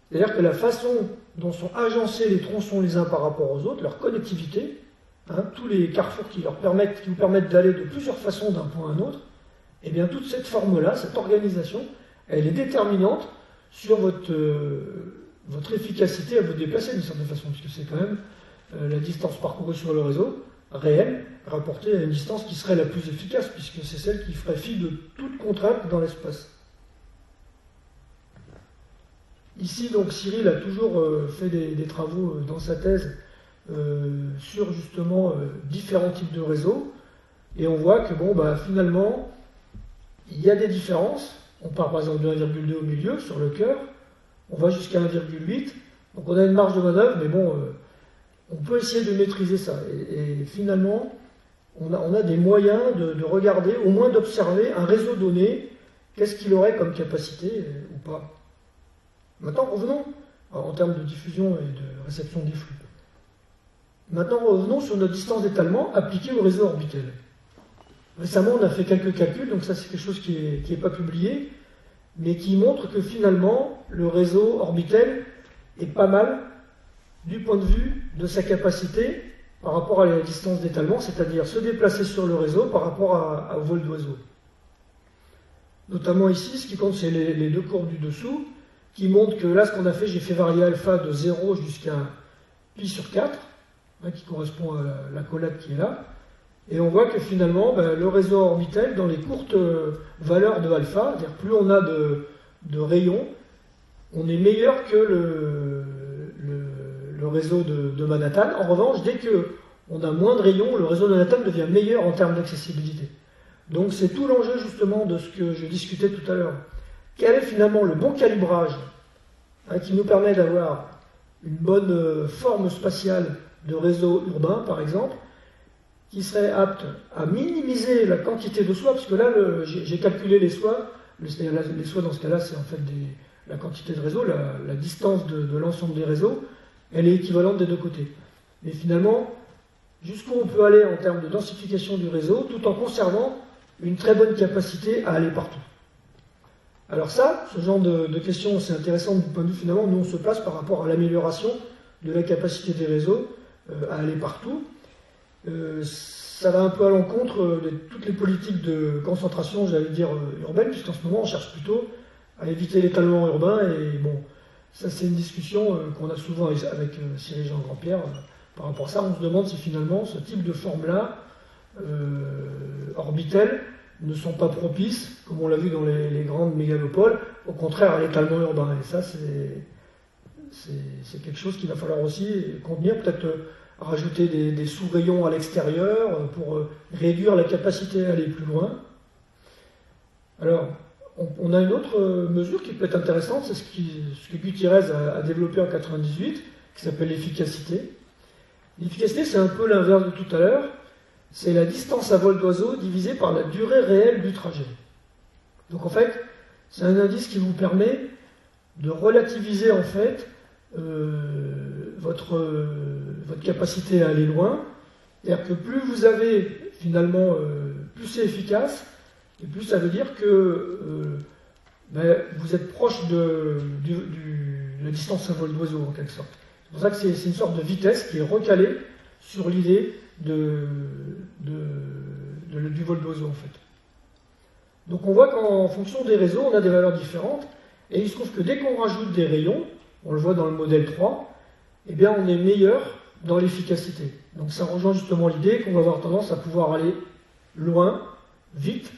B: C'est-à-dire que la façon dont sont agencés les tronçons les uns par rapport aux autres, leur connectivité, tous les carrefours qui vous permettent d'aller de plusieurs façons d'un point à un autre, et bien toute cette forme-là, cette organisation, elle est déterminante sur votre efficacité à vous déplacer d'une certaine façon, puisque c'est quand même la distance parcourue sur le réseau, réelle, rapportée à une distance qui serait la plus efficace, puisque c'est celle qui ferait fi de toute contrainte dans l'espace. Ici, donc, Cyril a toujours fait des travaux dans sa thèse sur justement différents types de réseaux, et on voit que finalement, il y a des différences. On part par exemple de 1,2 au milieu, sur le cœur, on va jusqu'à 1,8, donc on a une marge de manœuvre, mais bon, on peut essayer de maîtriser ça. Et finalement, on a des moyens de regarder, au moins d'observer un réseau donné, qu'est-ce qu'il aurait comme capacité ou pas. Maintenant, revenons en termes de diffusion et de réception des flux. Maintenant, revenons sur notre distance d'étalement appliquée au réseau orbitel. Récemment, on a fait quelques calculs, donc ça c'est quelque chose qui n'est pas publié, mais qui montre que finalement, le réseau orbitel est pas mal du point de vue de sa capacité par rapport à la distance d'étalement, c'est-à-dire se déplacer sur le réseau par rapport au vol d'oiseau. Notamment ici, ce qui compte, c'est les deux courbes du dessous, qui montrent que là, ce qu'on a fait, j'ai fait varier alpha de 0 jusqu'à pi sur 4, qui correspond à la collade qui est là. Et on voit que finalement, le réseau orbitel, dans les courtes valeurs de alpha, c'est-à-dire plus on a de rayons, on est meilleur que le réseau de Manhattan. En revanche, dès qu'on a moins de rayons, le réseau de Manhattan devient meilleur en termes d'accessibilité. Donc c'est tout l'enjeu justement de ce que je discutais tout à l'heure. Quel est finalement le bon calibrage qui nous permet d'avoir une bonne forme spatiale de réseau urbain, par exemple, qui serait apte à minimiser la quantité de soies, parce que là, j'ai calculé les soies. Les soies, dans ce cas-là, c'est en fait la quantité de réseau, la distance de l'ensemble des réseaux, elle est équivalente des deux côtés. Mais finalement, jusqu'où on peut aller en termes de densification du réseau, tout en conservant une très bonne capacité à aller partout. Alors ça, ce genre de questions, c'est intéressant du point de vue, finalement, nous on se place par rapport à l'amélioration de la capacité des réseaux à aller partout. Ça va un peu à l'encontre de toutes les politiques de concentration, j'allais dire, urbaine, puisqu'en ce moment on cherche plutôt à éviter l'étalement urbain, et bon, ça c'est une discussion qu'on a souvent avec Cyril-Jean Grandpierre Par rapport à ça, on se demande si finalement ce type de forme-là, orbitelles, ne sont pas propices, comme on l'a vu dans les grandes mégalopoles, au contraire à l'étalement urbain. Et ça, c'est quelque chose qu'il va falloir aussi contenir, peut-être rajouter des sous-rayons à l'extérieur pour réduire la capacité à aller plus loin. Alors, on a une autre mesure qui peut être intéressante, c'est ce que Gutiérrez a développé en 1998, qui s'appelle l'efficacité. L'efficacité, c'est un peu l'inverse de tout à l'heure, c'est la distance à vol d'oiseau divisée par la durée réelle du trajet. Donc en fait, c'est un indice qui vous permet de relativiser en fait votre capacité à aller loin. C'est-à-dire que plus vous avez finalement, plus c'est efficace, et plus ça veut dire que vous êtes proche de la distance à vol d'oiseau en quelque sorte. C'est pour ça que c'est une sorte de vitesse qui est recalée sur l'idée du vol d'oiseau en fait. Donc on voit qu'en fonction des réseaux, on a des valeurs différentes, et il se trouve que dès qu'on rajoute des rayons, on le voit dans le modèle 3, eh bien on est meilleur dans l'efficacité. Donc ça rejoint justement l'idée qu'on va avoir tendance à pouvoir aller loin, vite,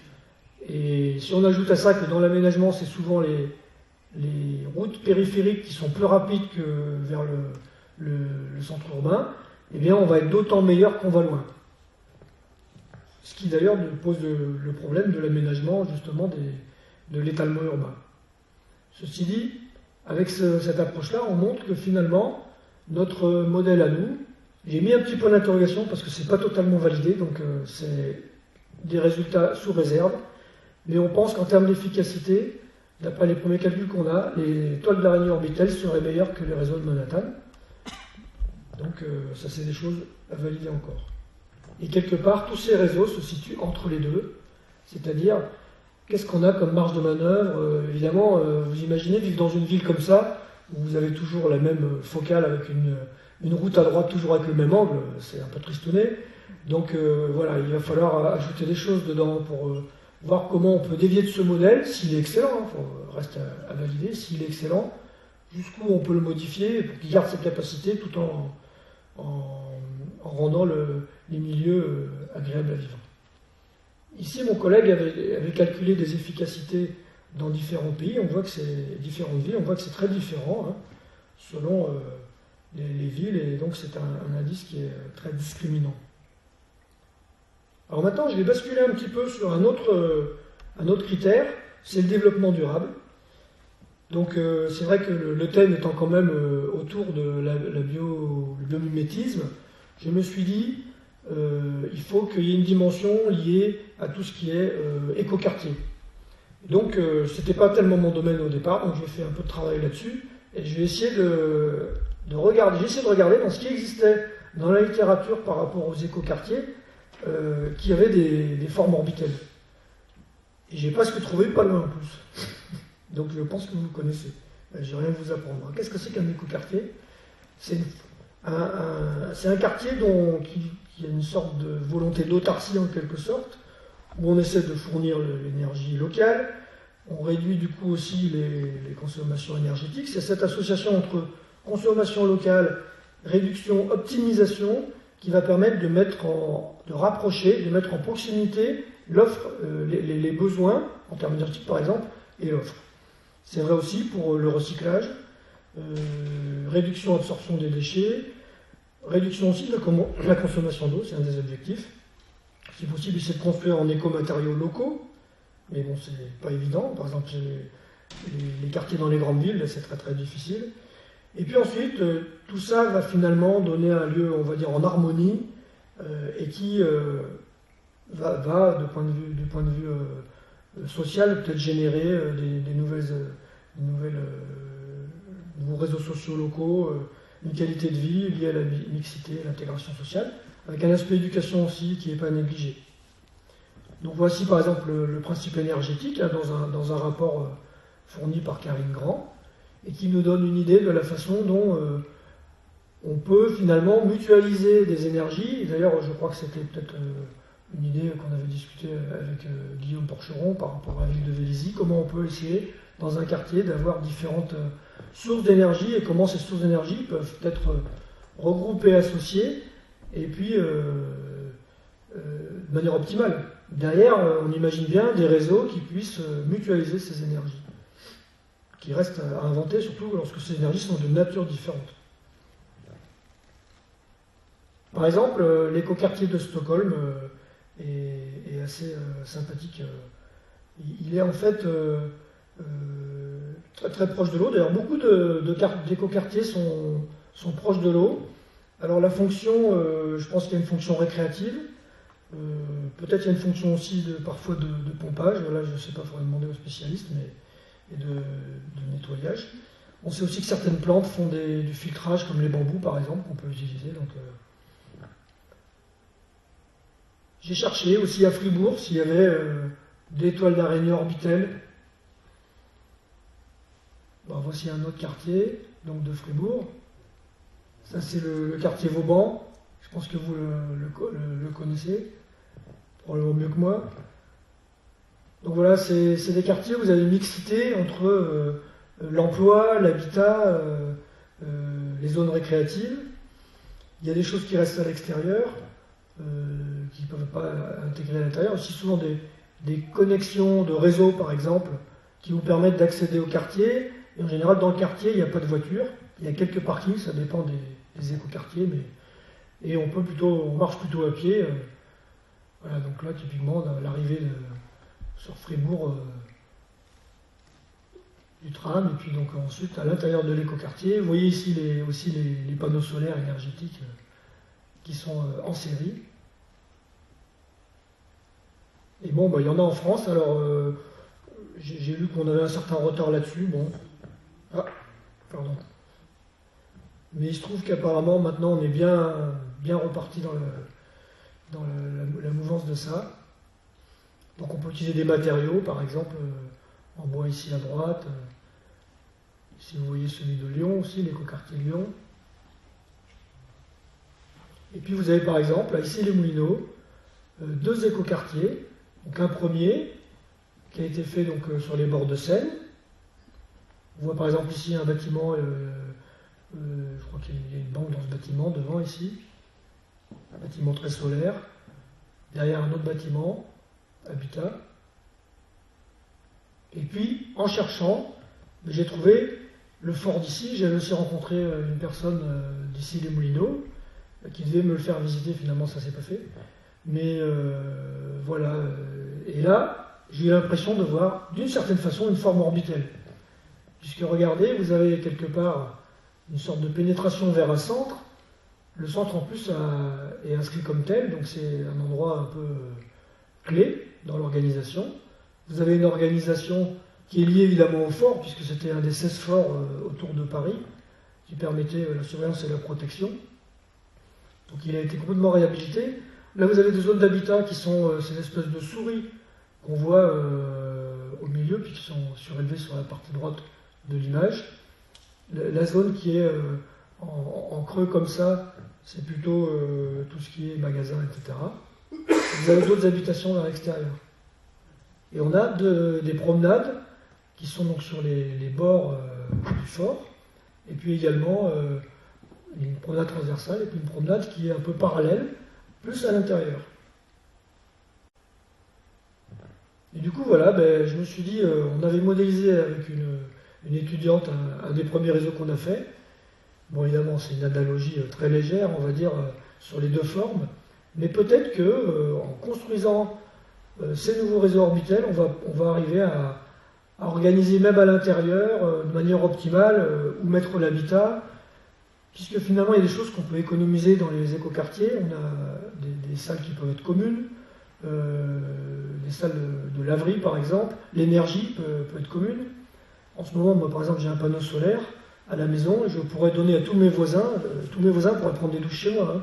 B: et si on ajoute à ça que dans l'aménagement, c'est souvent les routes périphériques qui sont plus rapides que vers le centre urbain, eh bien on va être d'autant meilleur qu'on va loin. Ce qui d'ailleurs nous pose le problème de l'aménagement justement de l'étalement urbain. Ceci dit, avec cette approche-là, on montre que finalement, notre modèle à nous, j'ai mis un petit point d'interrogation parce que c'est pas totalement validé, donc c'est des résultats sous réserve, mais on pense qu'en termes d'efficacité, d'après les premiers calculs qu'on a, les toiles d'araignée orbitales seraient meilleures que les réseaux de Manhattan. Donc ça c'est des choses à valider encore. Et quelque part, tous ces réseaux se situent entre les deux, c'est-à-dire, qu'est-ce qu'on a comme marge de manœuvre? Évidemment, vous imaginez vivre dans une ville comme ça, où vous avez toujours la même focale avec une route à droite toujours avec le même angle, c'est un peu tristouné. Donc voilà, il va falloir ajouter des choses dedans pour voir comment on peut dévier de ce modèle, s'il est excellent, reste à valider, s'il est excellent, jusqu'où on peut le modifier pour qu'il garde ses capacités tout en rendant les milieux agréables à vivre. Ici, mon collègue avait calculé des efficacités dans différents pays, on voit que c'est différentes villes, on voit que c'est très différent selon les villes, et donc c'est un indice qui est très discriminant. Alors maintenant, je vais basculer un petit peu sur un autre critère, c'est le développement durable. Donc c'est vrai que le thème étant quand même autour de le biomimétisme, je me suis dit, il faut qu'il y ait une dimension liée à tout ce qui est écoquartier. Donc c'était pas tellement mon domaine au départ, donc j'ai fait un peu de travail là-dessus, et je vais essayer de regarder dans ce qui existait dans la littérature par rapport aux écoquartiers, qui avaient des formes orbitales. Et j'ai presque trouvé pas loin en plus. Donc je pense que vous connaissez. Je vais rien vous apprendre. Qu'est-ce que c'est qu'un écoquartier? C'est un quartier qui a une sorte de volonté d'autarcie en quelque sorte, où on essaie de fournir l'énergie locale, on réduit du coup aussi les consommations énergétiques. C'est cette association entre consommation locale, réduction, optimisation, qui va permettre de rapprocher, de mettre en proximité l'offre, les besoins, en termes énergétiques par exemple, et l'offre. C'est vrai aussi pour le recyclage, réduction absorption des déchets, réduction aussi de la consommation d'eau, c'est un des objectifs. Si possible, c'est de construire en écomatériaux locaux, mais bon, c'est pas évident. Par exemple, les quartiers dans les grandes villes, c'est très très difficile. Et puis ensuite, tout ça va finalement donner un lieu, on va dire, en harmonie, et qui va, du point de vue social, peut-être générer des nouveaux réseaux sociaux locaux, une qualité de vie liée à la mixité, à l'intégration sociale, avec un aspect éducation aussi qui n'est pas négligé. Donc voici par exemple le principe énergétique dans un rapport fourni par Karine Grand, et qui nous donne une idée de la façon dont on peut finalement mutualiser des énergies. Et d'ailleurs, je crois que c'était peut-être une idée qu'on avait discutée avec Guillaume Porcheron par rapport à la ville de Vélizy, comment on peut essayer dans un quartier d'avoir différentes sources d'énergie et comment ces sources d'énergie peuvent être regroupés, associés, et puis de manière optimale. Derrière, on imagine bien des réseaux qui puissent mutualiser ces énergies, qui restent à inventer, surtout lorsque ces énergies sont de nature différente. Par exemple, l'écoquartier de Stockholm est assez sympathique. Il est en fait très, très proche de l'eau. D'ailleurs, beaucoup d'écoquartiers sont proches de l'eau. Alors la fonction, je pense qu'il y a une fonction récréative. Peut-être qu'il y a une fonction aussi parfois de pompage. Là, je ne sais pas, il faudrait demander aux spécialistes, et de nettoyage. On sait aussi que certaines plantes font du filtrage, comme les bambous par exemple, qu'on peut utiliser. Donc, j'ai cherché aussi à Fribourg s'il y avait des toiles d'araignée orbitelles. Bon, voici un autre quartier, donc de Fribourg. Ça, c'est le quartier Vauban. Je pense que vous le connaissez, probablement mieux que moi. Donc voilà, c'est des quartiers où vous avez une mixité entre l'emploi, l'habitat, les zones récréatives. Il y a des choses qui restent à l'extérieur, qui ne peuvent pas intégrer à l'intérieur. Aussi souvent des connexions de réseau, par exemple, qui vous permettent d'accéder au quartier. Et en général, dans le quartier, il n'y a pas de voiture. Il y a quelques parkings, ça dépend des écoquartiers, et on marche plutôt à pied. Voilà, donc là, typiquement, l'arrivée sur Fribourg du tram, et puis donc ensuite à l'intérieur de l'écoquartier. Vous voyez ici aussi les panneaux solaires énergétiques qui sont en série. Et bon, il y en a en France. Alors, j'ai lu qu'on avait un certain retard là-dessus. Bon. Ah, pardon. Mais il se trouve qu'apparemment, maintenant, on est bien reparti dans la mouvance de ça. Donc, on peut utiliser des matériaux, par exemple, en bois ici à droite. Ici, vous voyez celui de Lyon aussi, l'écoquartier Lyon. Et puis, vous avez par exemple, ici les Moulineaux, deux écoquartiers. Donc, un premier qui a été fait donc, sur les bords de Seine. On voit par exemple ici un bâtiment. Je crois qu'il y a une banque dans ce bâtiment, devant ici. Un bâtiment très solaire. Derrière un autre bâtiment, habitat. Et puis, en cherchant, j'ai trouvé le fort d'ici. J'avais aussi rencontré une personne d'ici les Moulineaux, qui devait me le faire visiter. Finalement, ça ne s'est pas fait. Mais voilà. Et là, j'ai eu l'impression de voir, d'une certaine façon, une forme orbitelle. Puisque regardez, vous avez quelque part une sorte de pénétration vers un centre. Le centre en plus est inscrit comme tel, donc c'est un endroit un peu clé dans l'organisation. Vous avez une organisation qui est liée évidemment au fort, puisque c'était un des 16 forts autour de Paris, qui permettait la surveillance et la protection. Donc il a été complètement réhabilité. Là vous avez des zones d'habitat qui sont ces espèces de souris qu'on voit au milieu, puis qui sont surélevées sur la partie droite de l'image. La zone qui est en creux comme ça, c'est plutôt tout ce qui est magasin, etc. Vous avez d'autres habitations vers l'extérieur. Et on a des promenades qui sont donc sur les bords du fort, et puis également une promenade transversale, et puis une promenade qui est un peu parallèle, plus à l'intérieur. Et du coup, voilà, je me suis dit, on avait modélisé avec une étudiante un des premiers réseaux qu'on a fait. Bon, évidemment, c'est une analogie très légère, on va dire, sur les deux formes, mais peut-être que en construisant ces nouveaux réseaux orbitels, on va arriver à organiser même à l'intérieur de manière optimale où mettre l'habitat, puisque finalement il y a des choses qu'on peut économiser dans les écoquartiers. On a des salles qui peuvent être communes, des salles de laverie par exemple, l'énergie peut être commune. En ce moment, moi par exemple, j'ai un panneau solaire à la maison, et je pourrais donner à tous mes voisins pourraient prendre des douches chez moi.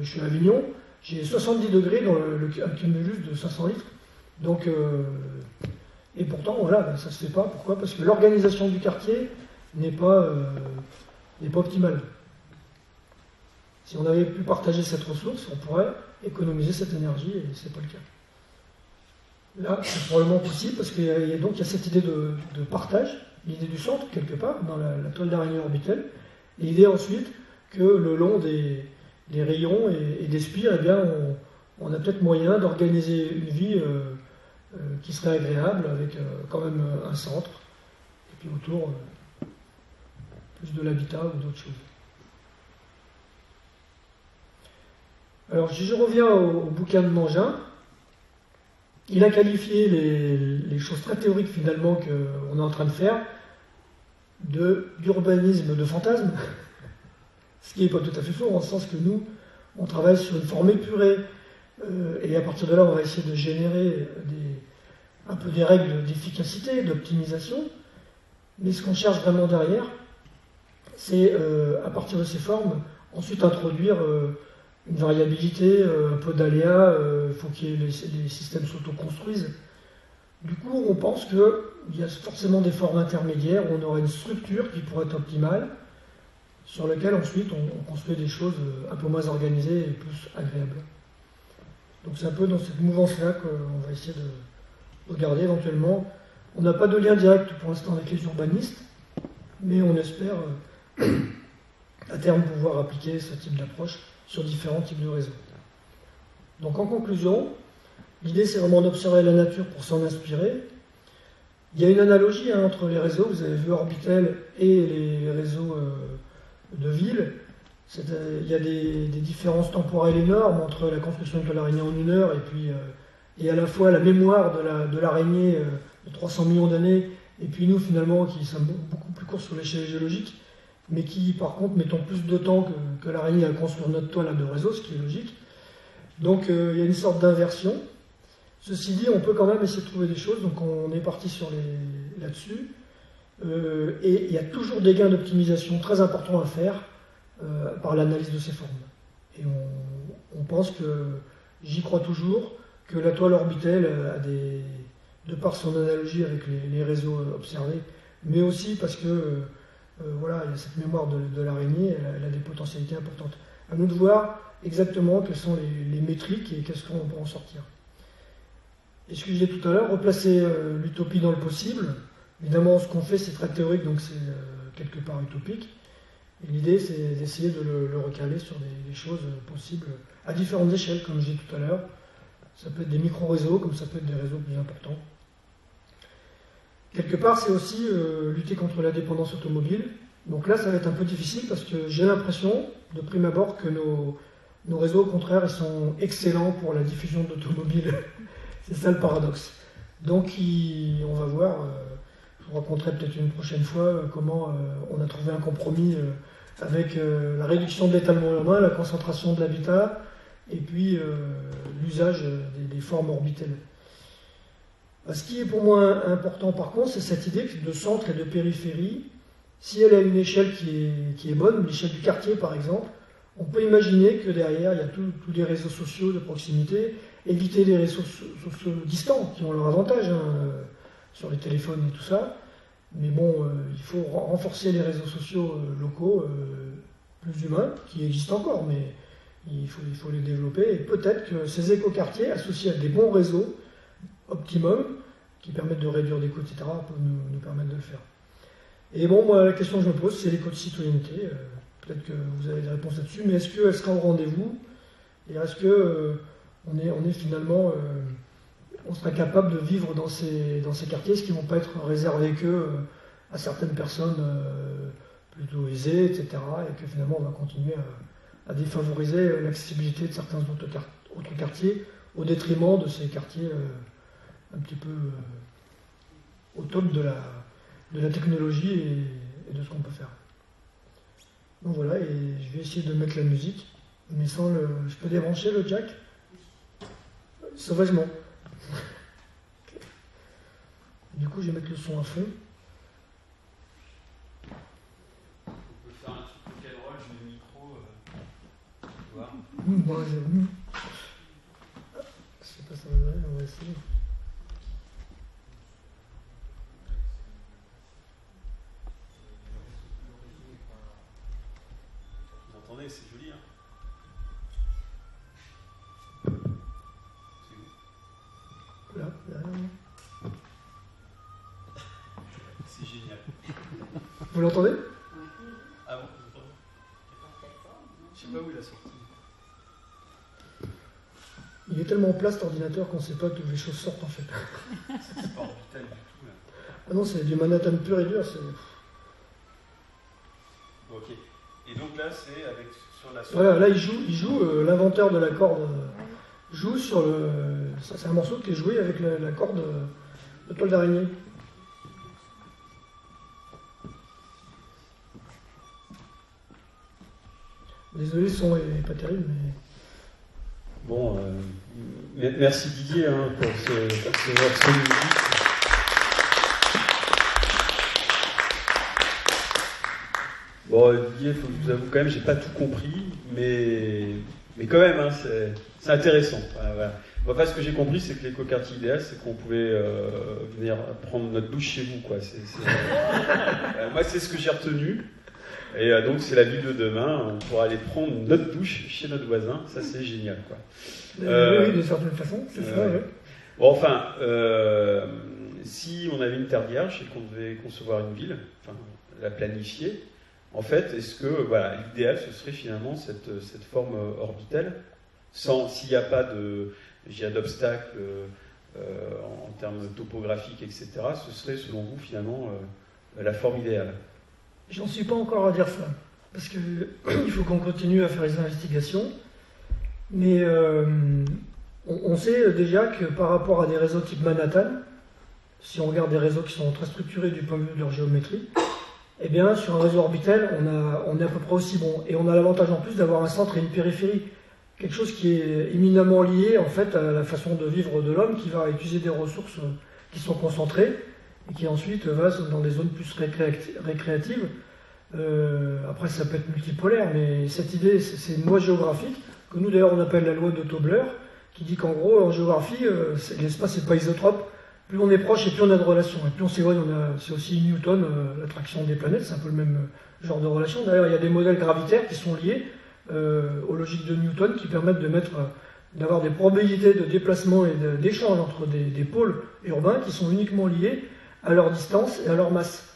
B: Je suis à Avignon, j'ai 70 degrés dans un cumulus de 500 litres. Donc, et pourtant, voilà, ça ne se fait pas. Pourquoi? Parce que l'organisation du quartier n'est pas optimale. Si on avait pu partager cette ressource, on pourrait économiser cette énergie, et ce n'est pas le cas. Là, c'est probablement possible, parce qu'il y a cette idée de partage, l'idée du centre, quelque part, dans la toile d'araignée orbitelle, et l'idée ensuite que le long des rayons et des spires, eh bien, on a peut-être moyen d'organiser une vie qui serait agréable, avec quand même un centre, et puis autour, plus de l'habitat ou d'autres choses. Alors, si je reviens au bouquin de Mangin, il a qualifié les choses très théoriques finalement qu'on est en train de faire d'urbanisme de fantasme, ce qui n'est pas tout à fait faux, en ce sens que nous, on travaille sur une forme épurée, et à partir de là, on va essayer de générer un peu des règles d'efficacité, d'optimisation, mais ce qu'on cherche vraiment derrière, c'est à partir de ces formes, ensuite introduire une variabilité, un peu d'aléas, il faut que les systèmes s'autoconstruisent. Du coup, on pense qu'il y a forcément des formes intermédiaires où on aura une structure qui pourrait être optimale, sur laquelle ensuite on construit des choses un peu moins organisées et plus agréables. Donc c'est un peu dans cette mouvance-là qu'on va essayer de regarder éventuellement. On n'a pas de lien direct pour l'instant avec les urbanistes, mais on espère à terme pouvoir appliquer ce type d'approche sur différents types de réseaux. Donc en conclusion, l'idée c'est vraiment d'observer la nature pour s'en inspirer. Il y a une analogie entre les réseaux, vous avez vu Orbitel et les réseaux de ville. Il y a des différences temporelles énormes entre la construction de l'araignée en 1 heure et à la fois la mémoire de l'araignée de 300 millions d'années, et puis nous finalement qui sommes beaucoup plus courts sur l'échelle géologique, mais qui par contre mettons plus de temps que l'araignée à construire notre toile de réseau, ce qui est logique. Donc il y a une sorte d'inversion. Ceci dit, on peut quand même essayer de trouver des choses, donc on est parti là-dessus. Et il y a toujours des gains d'optimisation très importants à faire par l'analyse de ces formes. Et on pense que, j'y crois toujours, que la toile Orbitel a de par son analogie avec les réseaux observés, mais aussi parce que voilà, il y a cette mémoire de l'araignée, elle a des potentialités importantes. À nous de voir exactement quelles sont les métriques et qu'est-ce qu'on peut en sortir. Et ce que je disais tout à l'heure, replacer l'utopie dans le possible. Évidemment, ce qu'on fait, c'est très théorique, donc c'est quelque part utopique. Et l'idée, c'est d'essayer de le recaler sur des choses possibles à différentes échelles, comme je disais tout à l'heure. Ça peut être des micro-réseaux, comme ça peut être des réseaux plus importants. Quelque part, c'est aussi lutter contre la dépendance automobile. Donc là, ça va être un peu difficile parce que j'ai l'impression, de prime abord, que nos réseaux, au contraire, ils sont excellents pour la diffusion d'automobiles. C'est ça le paradoxe. Donc, on va voir, je vous raconterai peut-être une prochaine fois comment on a trouvé un compromis avec la réduction de l'étalement urbain, la concentration de l'habitat, et puis l'usage des formes orbitales. Ce qui est pour moi important par contre, c'est cette idée de centre et de périphérie. Si elle a une échelle qui est bonne, l'échelle du quartier par exemple, on peut imaginer que derrière il y a tous les réseaux sociaux de proximité, éviter les réseaux sociaux distants qui ont leur avantage sur les téléphones et tout ça. Mais bon, il faut renforcer les réseaux sociaux locaux plus humains, qui existent encore, mais il faut les développer. Et peut-être que ces écoquartiers, associés à des bons réseaux, optimum, qui permettent de réduire des coûts, etc., peuvent nous permettre de le faire. Et bon, moi, la question que je me pose, c'est l'éco de citoyenneté. Peut-être que vous avez des réponses là-dessus, mais est-ce qu'elle sera au rendez-vous? Et est-ce que on est finalement, on sera capable de vivre dans ces quartiers, ce qui ne vont pas être réservés que à certaines personnes plutôt aisées, etc., et que finalement on va continuer à défavoriser l'accessibilité de certains autres quartiers au détriment de ces quartiers un petit peu au top de la technologie et de ce qu'on peut faire. Donc voilà, et je vais essayer de mettre la musique, mais sans le... Je peux débrancher le jack sauvagement. Du coup, je vais mettre le son à fond.
A: On peut faire un truc rock'n'roll, je mets le micro. Tu vois
B: Bon, je sais pas si ça va donner, on va essayer.
A: Vous entendez, c'est joli, hein?
B: Là, derrière.
A: C'est génial.
B: Vous l'entendez?
A: Ah bon, vous entendez?
B: Il est tellement plat cet ordinateur qu'on ne sait pas d'où les choses sortent en fait.
A: C'est pas orbital du tout, là.
B: Ah non, c'est du Manhattan pur et dur.
A: Ok. Et donc là, c'est avec sur la.
B: Voilà, là il joue l'inventeur de la corde joue sur le. C'est un morceau qui est joué avec la corde de toile d'araignée. Désolé, le son est pas terrible, mais.
A: Bon, merci Didier pour ce morceau de musique. Bon, Didier, faut que je vous avoue quand même, j'ai pas tout compris, mais quand même, hein, c'est intéressant. Voilà. Enfin, ce que j'ai compris, c'est que l'écoquartier idéal, c'est qu'on pouvait venir prendre notre douche chez vous, quoi. Moi, c'est ce que j'ai retenu. Et donc, c'est la ville de demain. On pourra aller prendre notre douche chez notre voisin. Ça, c'est génial, quoi.
B: Oui, d'une certaine façon, c'est ça, oui.
A: Bon, enfin, si on avait une terre vierge et qu'on devait concevoir une ville, enfin, la planifier, en fait, est-ce que, voilà, l'idéal, ce serait finalement cette forme orbitale, s'il n'y a pas d'obstacles en termes topographiques, etc., ce serait, selon vous, finalement, la forme idéale?
B: J'en suis pas encore à dire ça, parce que il faut qu'on continue à faire les investigations, mais on sait déjà que par rapport à des réseaux type Manhattan, si on regarde des réseaux qui sont très structurés du point de vue de leur géométrie, eh bien sur un réseau orbital, on est à peu près aussi bon, et on a l'avantage en plus d'avoir un centre et une périphérie, quelque chose qui est éminemment lié en fait à la façon de vivre de l'homme, qui va utiliser des ressources qui sont concentrées, et qui ensuite va dans des zones plus récréatives. Après, ça peut être multipolaire, mais cette idée, c'est une loi géographique, que nous d'ailleurs on appelle la loi de Tobler, qui dit qu'en gros, en géographie, l'espace n'est pas isotrope. Plus on est proche et plus on a de relations. Et plus on s'éloigne, c'est aussi Newton, l'attraction des planètes, c'est un peu le même genre de relation. D'ailleurs, il y a des modèles gravitaires qui sont liés aux logiques de Newton, qui permettent d'avoir des probabilités de déplacement et d'échange entre des pôles urbains qui sont uniquement liés à leur distance et à leur masse.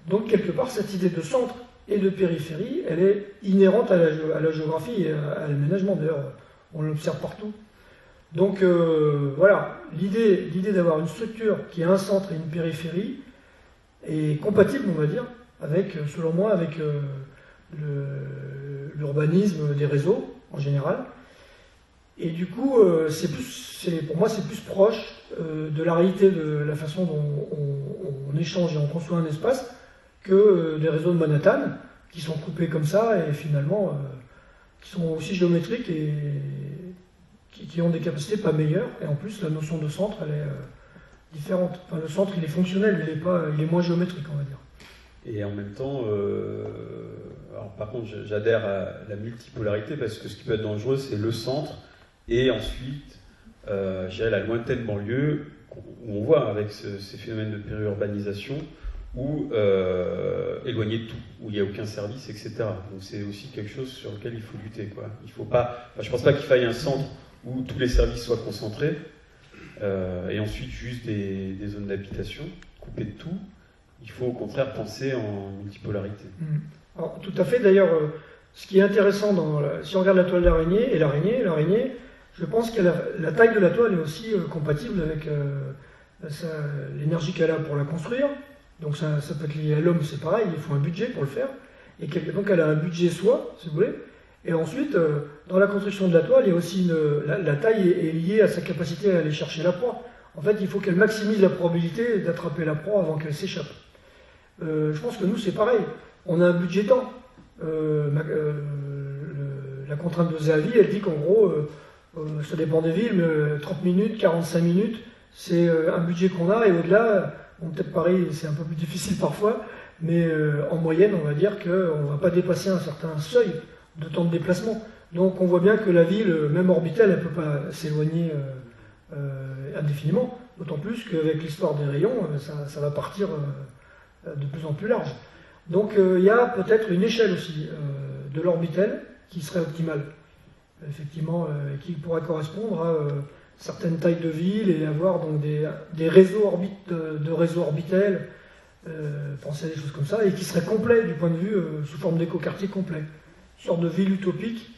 B: Donc, quelque part, cette idée de centre et de périphérie, elle est inhérente à la géographie et à l'aménagement. D'ailleurs, on l'observe partout. Donc, voilà, l'idée d'avoir une structure qui a un centre et une périphérie est compatible, on va dire, selon moi, avec l'urbanisme des réseaux, en général. Et du coup, pour moi, c'est plus proche de la réalité de la façon dont on échange et on construit un espace que des réseaux de Manhattan qui sont coupés comme ça et finalement qui sont aussi géométriques et qui ont des capacités pas meilleures. Et en plus, la notion de centre, elle est différente. Enfin, le centre, il est fonctionnel, mais il est moins géométrique, on va dire.
A: Et en même temps, alors par contre, j'adhère à la multipolarité parce que ce qui peut être dangereux, c'est le centre. Et ensuite, j'ai la lointaine banlieue, où on voit avec ces phénomènes de périurbanisation, ou éloigné de tout, où il n'y a aucun service, etc. Donc c'est aussi quelque chose sur lequel il faut lutter, quoi. Il faut pas, je ne pense pas qu'il faille un centre où tous les services soient concentrés, et ensuite juste des zones d'habitation, coupées de tout. Il faut au contraire penser en multipolarité.
B: Alors, tout à fait, d'ailleurs, ce qui est intéressant, si on regarde la toile d'araignée, et l'araignée, je pense que la taille de la toile est aussi compatible avec l'énergie qu'elle a pour la construire. Donc ça peut être lié à l'homme, c'est pareil, il faut un budget pour le faire. Et donc elle a un budget soi, si vous voulez. Et ensuite, dans la construction de la toile, il y a aussi la taille est liée à sa capacité à aller chercher la proie. En fait, il faut qu'elle maximise la probabilité d'attraper la proie avant qu'elle s'échappe. Je pense que nous, c'est pareil. On a un budget temps. La contrainte de Zahavi, elle dit qu'en gros, ça dépend des villes, mais 30 minutes, 45 minutes, c'est un budget qu'on a, et au-delà, bon, peut-être pareil, c'est un peu plus difficile parfois, mais en moyenne, on va dire qu'on ne va pas dépasser un certain seuil de temps de déplacement. Donc on voit bien que la ville, même orbitale, elle ne peut pas s'éloigner indéfiniment, d'autant plus qu'avec l'histoire des rayons, ça va partir de plus en plus large. Donc il y a peut-être une échelle aussi de l'orbital qui serait optimale, effectivement, qui pourrait correspondre à certaines tailles de villes et avoir donc des réseaux de réseaux orbitels, penser à des choses comme ça, et qui seraient complets du point de vue sous forme d'écoquartier complet, une sorte de ville utopique.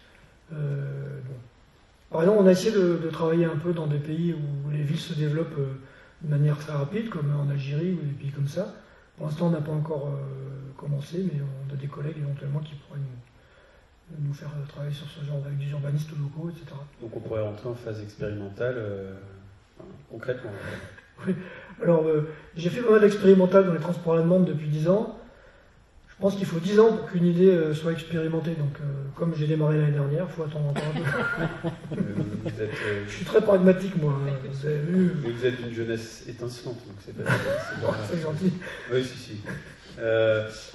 B: Bon. par exemple, on a essayé de travailler un peu dans des pays où les villes se développent de manière très rapide, comme en Algérie ou des pays comme ça. Pour l'instant, on n'a pas encore commencé, mais on a des collègues éventuellement qui pourraient nous faire travailler sur ce genre avec des urbanistes locaux, etc.
A: Donc on pourrait rentrer en phase expérimentale concrètement.
B: Oui. Alors, j'ai fait pas mal d'expérimental dans les transports à la demande depuis 10 ans. Je pense qu'il faut 10 ans pour qu'une idée soit expérimentée. Donc, comme j'ai démarré l'année dernière, il faut attendre encore un peu. Je suis très pragmatique, moi. Vous avez vu.
A: Mais vous êtes une jeunesse étincelante, donc c'est pas.
B: C'est gentil.
A: Oui, si.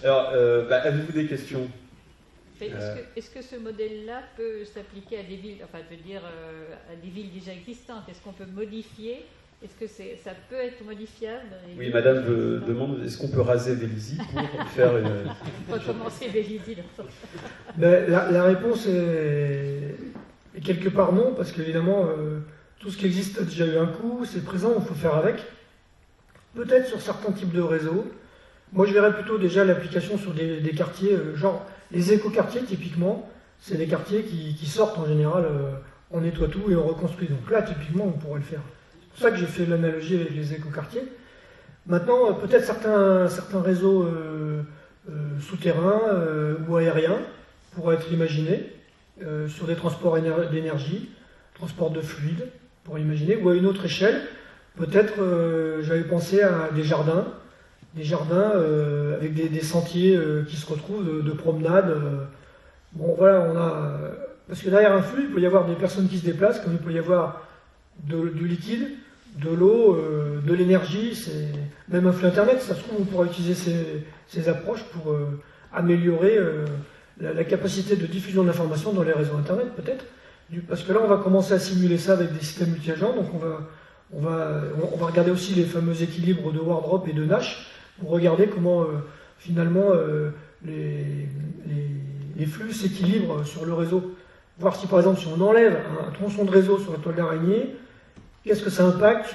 A: Alors, avez-vous des questions?
C: Est-ce que ce modèle-là peut s'appliquer à des villes, enfin, je veux dire, à des villes déjà existantes? Est-ce qu'on peut modifier? Est-ce que ça peut être modifiable?
A: Oui, madame demande, est-ce qu'on peut raser Vélizy pour faire une...
C: Recommencer Vélizy.
B: La réponse est quelque part non, parce qu'évidemment, tout ce qui existe a déjà eu un coût, c'est présent, il faut faire avec. Peut-être sur certains types de réseaux. Moi, je verrais plutôt déjà l'application sur des quartiers, genre les écoquartiers, typiquement, c'est des quartiers qui sortent en général, on nettoie tout et on reconstruit. Donc là, typiquement, on pourrait le faire. C'est pour ça que j'ai fait l'analogie avec les écoquartiers. Maintenant, peut-être certains réseaux souterrains ou aériens pourraient être imaginés sur des transports d'énergie, transport de fluides, pour imaginer, ou à une autre échelle. Peut-être, j'avais pensé à des jardins avec des sentiers qui se retrouvent de promenades. Bon, voilà, parce que derrière un flux, il peut y avoir des personnes qui se déplacent, comme il peut y avoir du liquide, de l'eau, de l'énergie, même un flux Internet. Ça se trouve, on pourra utiliser ces approches pour améliorer la capacité de diffusion de l'information dans les réseaux Internet, peut-être. Parce que là, on va commencer à simuler ça avec des systèmes multi-agents, donc on va regarder aussi les fameux équilibres de Wardrop et de Nash, pour regarder comment finalement les flux s'équilibrent sur le réseau. Voir si par exemple si on enlève un tronçon de réseau sur la toile d'araignée, qu'est-ce que ça impacte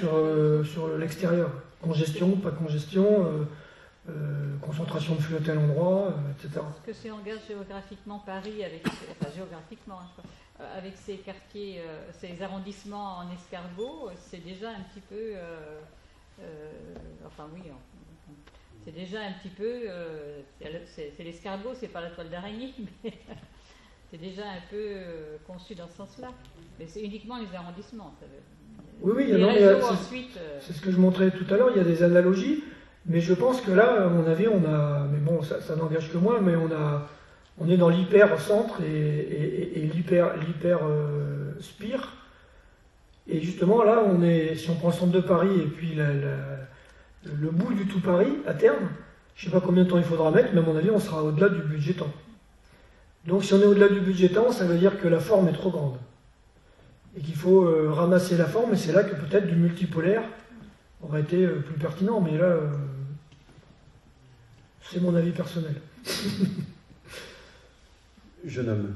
B: sur l'extérieur? Congestion, pas congestion, concentration de flux à tel endroit, etc.
C: Est-ce que si on regarde géographiquement Paris, avec ces quartiers, ces arrondissements en escargot, c'est déjà un petit peu... c'est déjà un petit peu... c'est l'escargot, c'est pas la toile d'araignée, mais c'est déjà un peu conçu dans ce sens-là. Mais c'est uniquement les arrondissements. Ça veut...
B: Oui,
C: ensuite...
B: c'est ce que je montrais tout à l'heure, il y a des analogies, mais je pense que là, à mon avis, mais bon, ça n'engage que moi, mais on est dans l'hyper-centre et l'hyper-spire. Et justement, là, si on prend le centre de Paris et puis le bout du tout Paris, à terme, je ne sais pas combien de temps il faudra mettre, mais à mon avis, on sera au-delà du budget temps. Donc si on est au-delà du budget temps, ça veut dire que la forme est trop grande. Et qu'il faut ramasser la forme, et c'est là que peut-être du multipolaire aurait été plus pertinent. Mais là, c'est mon avis personnel.
A: Jeune homme.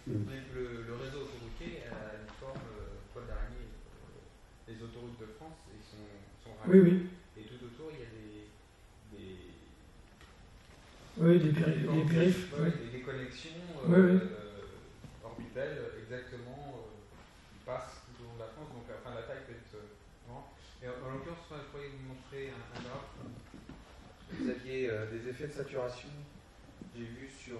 D: Oui. Le réseau autoroutier a une forme toile d'araignée. Les autoroutes de France, ils sont ravis.
B: Oui.
D: Et tout autour, il y a
B: des périphes.
D: Des connexions orbitales exactement qui passent tout au long de la France. Donc la taille peut être grande. Et en l'occurrence, je pourrais vous montrer un graphe. Vous aviez des effets de saturation. J'ai vu sur...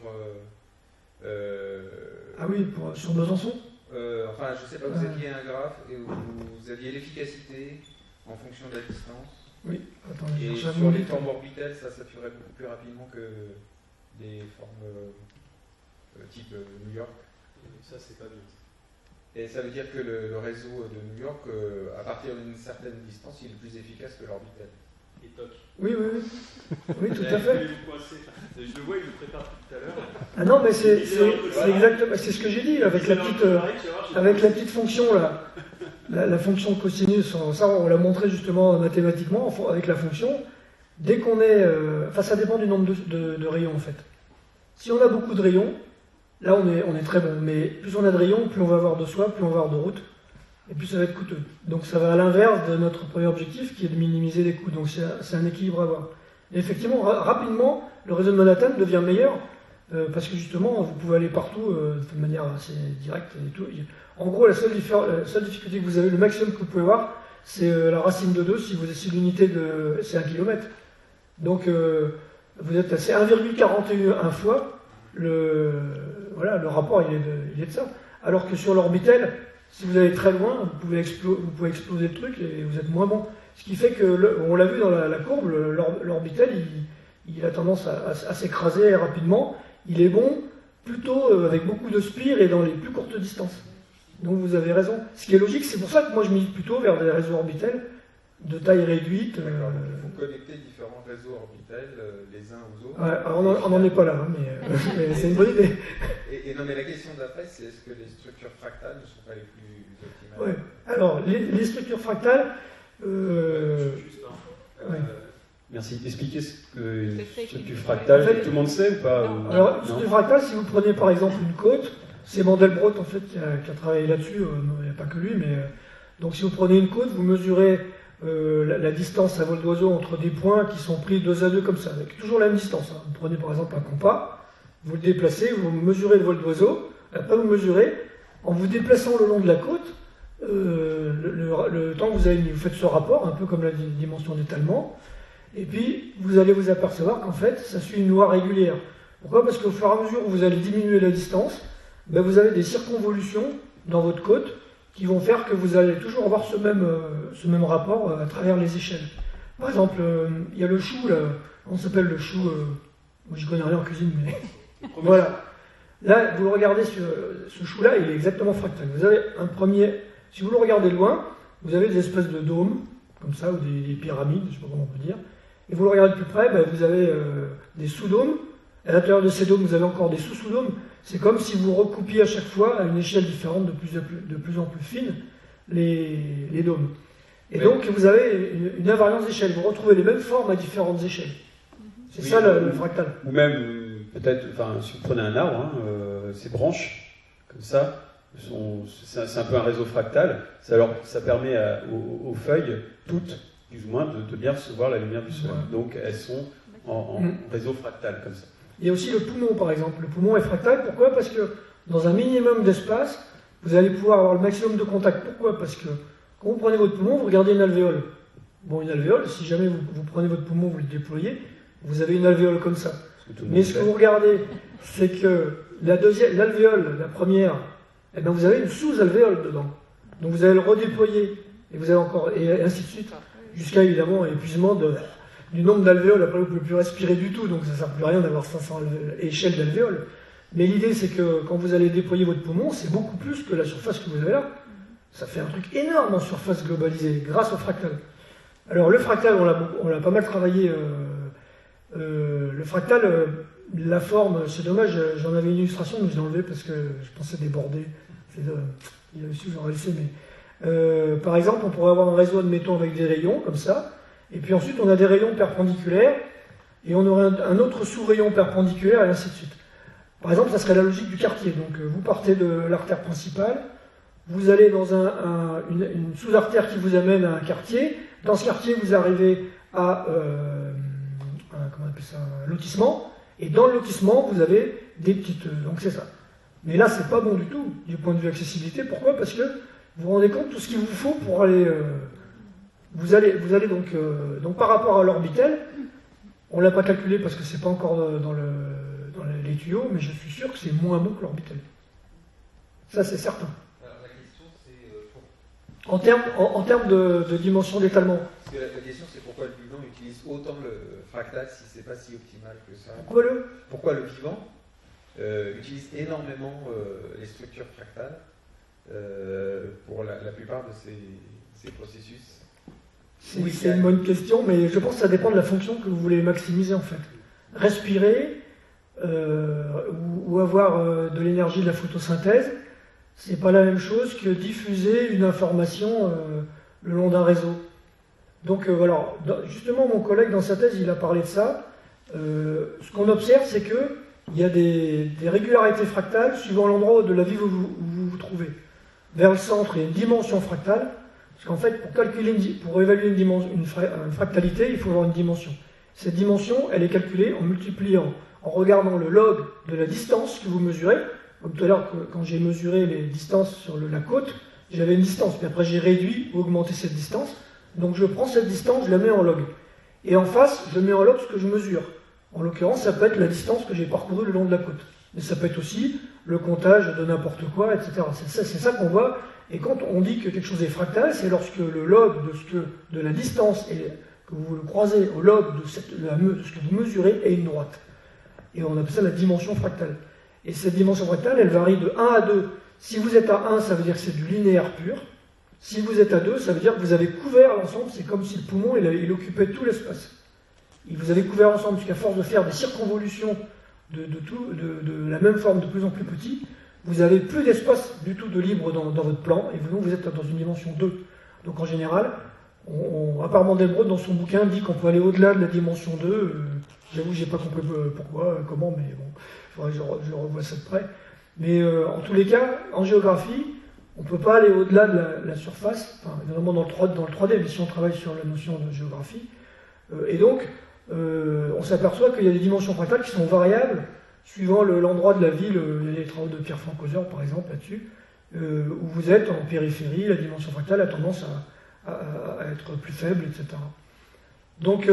B: sur Besançon.
D: Je sais pas, vous aviez un graphe et vous aviez l'efficacité en fonction de la distance.
B: Oui,
D: et sur les formes orbitales, ça saturait beaucoup plus rapidement que des formes type New York.
A: Ça, c'est pas bien.
D: Et ça veut dire que le réseau de New York, à partir d'une certaine distance, il est plus efficace que l'orbital.
A: Et toc.
B: Oui, tout à fait.
A: Je le vois, il le prépare tout à l'heure.
B: Ah non, mais c'est exactement, c'est ce que j'ai dit avec la petite fonction là, la fonction cosinus. Ça, on l'a montré justement mathématiquement avec la fonction. Dès qu'on est, ça dépend du nombre de rayons en fait. Si on a beaucoup de rayons, là on est très bon. Mais plus on a de rayons, plus on va avoir de soie, plus on va avoir de route. Et plus ça va être coûteux. Donc ça va à l'inverse de notre premier objectif qui est de minimiser les coûts. Donc c'est un équilibre à avoir. Et effectivement, rapidement, le réseau de Manhattan devient meilleur parce que justement, vous pouvez aller partout de manière assez directe et tout. En gros, la seule difficulté que vous avez, le maximum que vous pouvez voir, c'est la racine de 2 si vous êtes l'unité de. C'est 1 km. Donc, vous êtes à 1,41 fois, le rapport il est de ça. Alors que sur l'orbitel, si vous allez très loin, vous pouvez exploser le truc et vous êtes moins bon. Ce qui fait que, on l'a vu dans la courbe, l'orbitel, il a tendance à s'écraser rapidement. Il est bon plutôt avec beaucoup de spire et dans les plus courtes distances. Donc vous avez raison. Ce qui est logique, c'est pour ça que moi je milite plutôt vers des réseaux orbitels de taille réduite.
D: Il faut connecter différents réseaux orbitels les uns aux autres.
B: Ouais, alors on n'en est pas là, hein, mais c'est une bonne idée.
D: Et non, mais la question d'après, c'est est-ce que les structures fractales ne sont pas les plus optimales?
B: Ouais. Alors, les structures fractales. Ouais.
A: Merci. Expliquez ce que une structure fractale,
B: en fait,
A: tout le monde sait ou pas?
B: Alors, une structure fractale, si vous prenez par exemple une côte, c'est Mandelbrot en fait qui a travaillé là-dessus, il n'y a pas que lui, mais donc si vous prenez une côte, vous mesurez la distance à vol d'oiseau entre des points qui sont pris 2 à 2 comme ça, avec toujours la même distance. Hein. Vous prenez par exemple un compas, vous le déplacez, vous mesurez le vol d'oiseau, après vous mesurez, en vous déplaçant le long de la côte, le temps que vous avez mis, vous faites ce rapport, un peu comme la dimension d'étalement, et puis vous allez vous apercevoir qu'en fait, ça suit une loi régulière. Pourquoi? Parce qu'au fur et à mesure où vous allez diminuer la distance, ben vous avez des circonvolutions dans votre côte qui vont faire que vous allez toujours avoir ce même rapport à travers les échelles. Par exemple, il y a le chou, là, on s'appelle le chou, moi je connais rien en cuisine, mais voilà. Là, vous le regardez, ce chou-là, il est exactement fractal. Vous avez un premier, si vous le regardez de loin, vous avez des espèces de dômes, comme ça, ou des pyramides, je ne sais pas comment on peut dire. Et vous le regardez de plus près, ben, vous avez des sous-dômes. À l'intérieur de ces dômes, vous avez encore des sous-sous-dômes. C'est comme si vous recoupiez à chaque fois, à une échelle différente, de plus en plus fine, les dômes. Et donc, vous avez une invariance d'échelle. Vous retrouvez les mêmes formes à différentes échelles. C'est ça le fractal.
A: Ou même, peut-être, enfin, si vous prenez un arbre, hein, ses branches, comme ça, c'est un peu un réseau fractal. Ça permet aux feuilles, toutes, plus ou moins, de bien recevoir la lumière du soleil. Donc, elles sont en réseau fractal, comme ça.
B: Il y a aussi le poumon, par exemple. Le poumon est fractal. Pourquoi? Parce que dans un minimum d'espace, vous allez pouvoir avoir le maximum de contact. Pourquoi? Parce que quand vous prenez votre poumon, vous regardez une alvéole. Bon, une alvéole, si jamais vous prenez votre poumon, vous le déployez, vous avez une alvéole comme ça. Mais ce que vous regardez, c'est que l'alvéole, la première, eh bien, vous avez une sous-alvéole dedans. Donc vous allez le redéployer, et vous avez encore, et ainsi de suite, jusqu'à évidemment épuisement du nombre d'alvéoles. Après, vous ne pouvez plus respirer du tout, donc ça ne sert plus à rien d'avoir 500 échelles d'alvéoles. Mais l'idée, c'est que quand vous allez déployer votre poumon, c'est beaucoup plus que la surface que vous avez là. Ça fait un truc énorme en surface globalisée, grâce au fractal. Alors, le fractal, on l'a pas mal travaillé. Le fractal, la forme, c'est dommage, j'en avais une illustration, mais je l'ai enlevée parce que je pensais déborder. Il y a aussi, j'aurais laissé, mais. Par exemple, on pourrait avoir un réseau, admettons, avec des rayons, comme ça. Et puis ensuite, on a des rayons perpendiculaires, et on aurait un autre sous-rayon perpendiculaire, et ainsi de suite. Par exemple, ça serait la logique du quartier. Donc, vous partez de l'artère principale, vous allez dans une sous-artère qui vous amène à un quartier. Dans ce quartier, vous arrivez à comment on appelle ça, un lotissement, et dans le lotissement, vous avez des petites... donc c'est ça. Mais là, c'est pas bon du tout, du point de vue accessibilité. Pourquoi? Parce que vous vous rendez compte de tout ce qu'il vous faut pour aller... Vous allez donc par rapport à l'orbitel, on ne l'a pas calculé parce que c'est pas encore dans les tuyaux, mais je suis sûr que c'est moins bon que l'orbitel. Ça, c'est certain.
D: Alors la question, c'est
B: en termes de dimension d'étalement.
D: Parce que la question, c'est pourquoi le vivant utilise autant le fractal si c'est pas si optimal que ça. Pourquoi le vivant utilise énormément les structures fractales pour la plupart de ces processus?
B: C'est une bonne question, mais je pense que ça dépend de la fonction que vous voulez maximiser en fait. Respirer ou avoir de l'énergie de la photosynthèse, c'est pas la même chose que diffuser une information le long d'un réseau. Donc voilà, justement mon collègue dans sa thèse il a parlé de ça. Ce qu'on observe c'est que il y a des régularités fractales suivant l'endroit de la vie où vous vous trouvez. Vers le centre, il y a une dimension fractale. Parce qu'en fait, pour évaluer une fractalité, il faut avoir une dimension. Cette dimension, elle est calculée en multipliant en regardant le log de la distance que vous mesurez. Comme tout à l'heure, quand j'ai mesuré les distances sur la côte, j'avais une distance, puis après j'ai réduit ou augmenté cette distance. Donc je prends cette distance, je la mets en log. Et en face, je mets en log ce que je mesure. En l'occurrence, ça peut être la distance que j'ai parcourue le long de la côte. Mais ça peut être aussi le comptage de n'importe quoi, etc. C'est ça qu'on voit. Et quand on dit que quelque chose est fractal, c'est lorsque le log de la distance que vous le croisez au log de ce que vous mesurez est une droite. Et on appelle ça la dimension fractale. Et cette dimension fractale, elle varie de 1 à 2. Si vous êtes à 1, ça veut dire que c'est du linéaire pur. Si vous êtes à 2, ça veut dire que vous avez couvert l'ensemble. C'est comme si le poumon, il occupait tout l'espace. Et vous avez couvert l'ensemble, puisqu'à force de faire des circonvolutions de la même forme de plus en plus petit, vous n'avez plus d'espace du tout de libre dans votre plan, et vous êtes dans une dimension 2. Donc en général, à part Mandelbrot, dans son bouquin, dit qu'on peut aller au-delà de la dimension 2. J'avoue que je n'ai pas compris pourquoi, comment, mais bon, faudrait que je revoie ça de près. Mais en tous les cas, en géographie, on ne peut pas aller au-delà de la surface, enfin, évidemment dans le 3D, mais si on travaille sur la notion de géographie. Et donc, on s'aperçoit qu'il y a des dimensions fractales qui sont variables suivant l'endroit de la ville. Il y a les travaux de Pierre Frankhauser, par exemple, là-dessus, où vous êtes en périphérie, la dimension fractale a tendance à être plus faible, etc. Donc,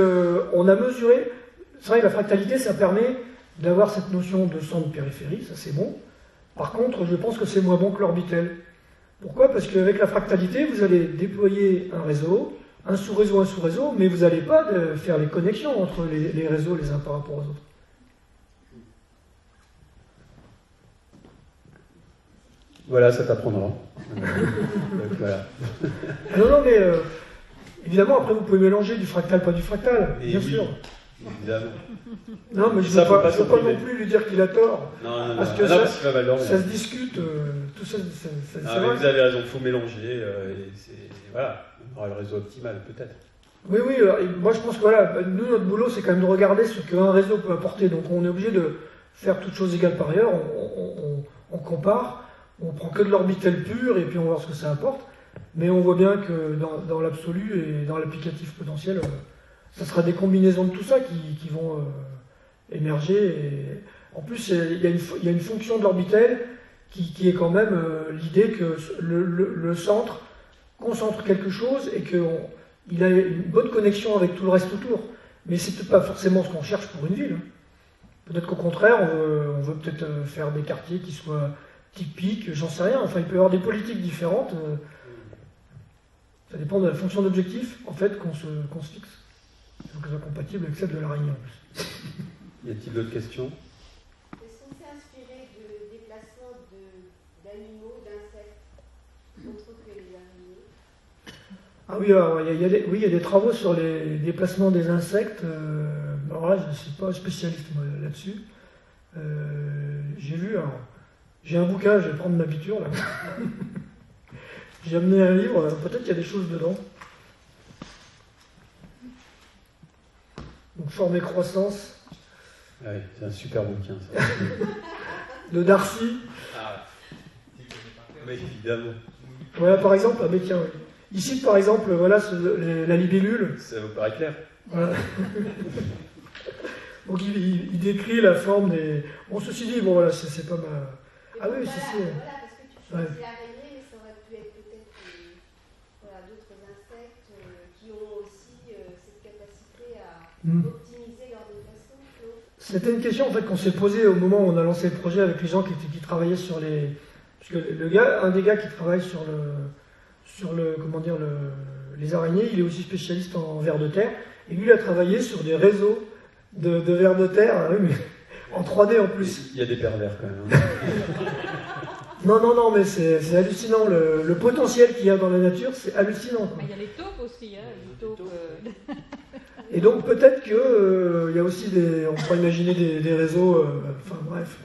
B: on a mesuré. C'est vrai que la fractalité, ça permet d'avoir cette notion de centre-périphérie, ça c'est bon. Par contre, je pense que c'est moins bon que l'orbitel. Pourquoi? Parce qu'avec la fractalité, vous allez déployer un réseau, un sous-réseau, mais vous n'allez pas faire les connexions entre les réseaux les uns par rapport aux autres.
A: Voilà, ça t'apprendra. Voilà.
B: Non, mais évidemment, après, vous pouvez mélanger du fractal, pas du fractal, bien sûr.
A: Évidemment.
B: Non, mais je ne veux pas non plus lui dire qu'il a tort.
A: Non,
B: parce que
A: parce qu'il va mal dormir.
B: Ça se discute, tout ça.
A: Mais vous avez raison, il faut mélanger. Voilà, on aura le réseau optimal, peut-être.
B: Oui, moi je pense que voilà, nous, notre boulot, c'est quand même de regarder ce qu'un réseau peut apporter. Donc on est obligé de faire toutes choses égales par ailleurs. On compare, on prend que de l'orbitel pur et puis on va voir ce que ça apporte. Mais on voit bien que dans l'absolu et dans l'applicatif potentiel, ça sera des combinaisons de tout ça qui vont émerger. Et en plus, il y a une fonction de l'orbitel qui est quand même l'idée que le centre concentre quelque chose et qu'il a une bonne connexion avec tout le reste autour. Mais c'est peut-être pas forcément ce qu'on cherche pour une ville. Peut-être qu'au contraire, on veut peut-être faire des quartiers qui soient typiques, j'en sais rien. Enfin, il peut y avoir des politiques différentes. Ça dépend de la fonction d'objectif, en fait, qu'on se fixe. Il faut que ce soit compatible avec celle de l'araignée, en plus.
A: Y a-t-il d'autres questions?
E: Est-ce qu'on s'est inspiré de déplacements d'animaux, d'insectes, autres que les araignées?
B: Ah oui, alors, il y a des travaux sur les déplacements des insectes. Alors là, je ne suis pas spécialiste là-dessus. J'ai un bouquin, je vais prendre ma piqûre là. J'ai amené un livre, peut-être qu'il y a des choses dedans. Donc, Forme et croissance.
A: Ah oui, c'est un super bouquin, ça.
B: De Darcy.
A: Ah, mais évidemment.
B: Voilà, par exemple, ah mais tiens, oui. Ici, par exemple, voilà la libellule.
A: Ça vous paraît clair?
B: Voilà. Donc il décrit la forme des... Bon, ceci dit, bon voilà, c'est pas ma... Ah oui,
E: voilà,
B: c'est...
E: voilà, parce que tu choisis
B: Ouais.
E: l'araignée, mais ça aurait pu être peut-être d'autres insectes qui ont aussi cette capacité à optimiser leur déplacement.
B: C'était une question en fait qu'on s'est posée au moment où on a lancé le projet avec les gens qui travaillaient sur les... Parce que un des gars qui travaille sur les araignées, il est aussi spécialiste en vers de terre, et lui il a travaillé sur des réseaux de vers de terre, ah oui, mais en 3D en plus.
A: Il y a des pervers quand même. Hein.
B: Non, mais c'est hallucinant, le potentiel qu'il y a dans la nature, c'est hallucinant. Quoi.
C: Il y a les taupes aussi, hein, les taupes.
B: Et donc peut-être qu'il y a aussi on pourrait imaginer des réseaux, enfin bref,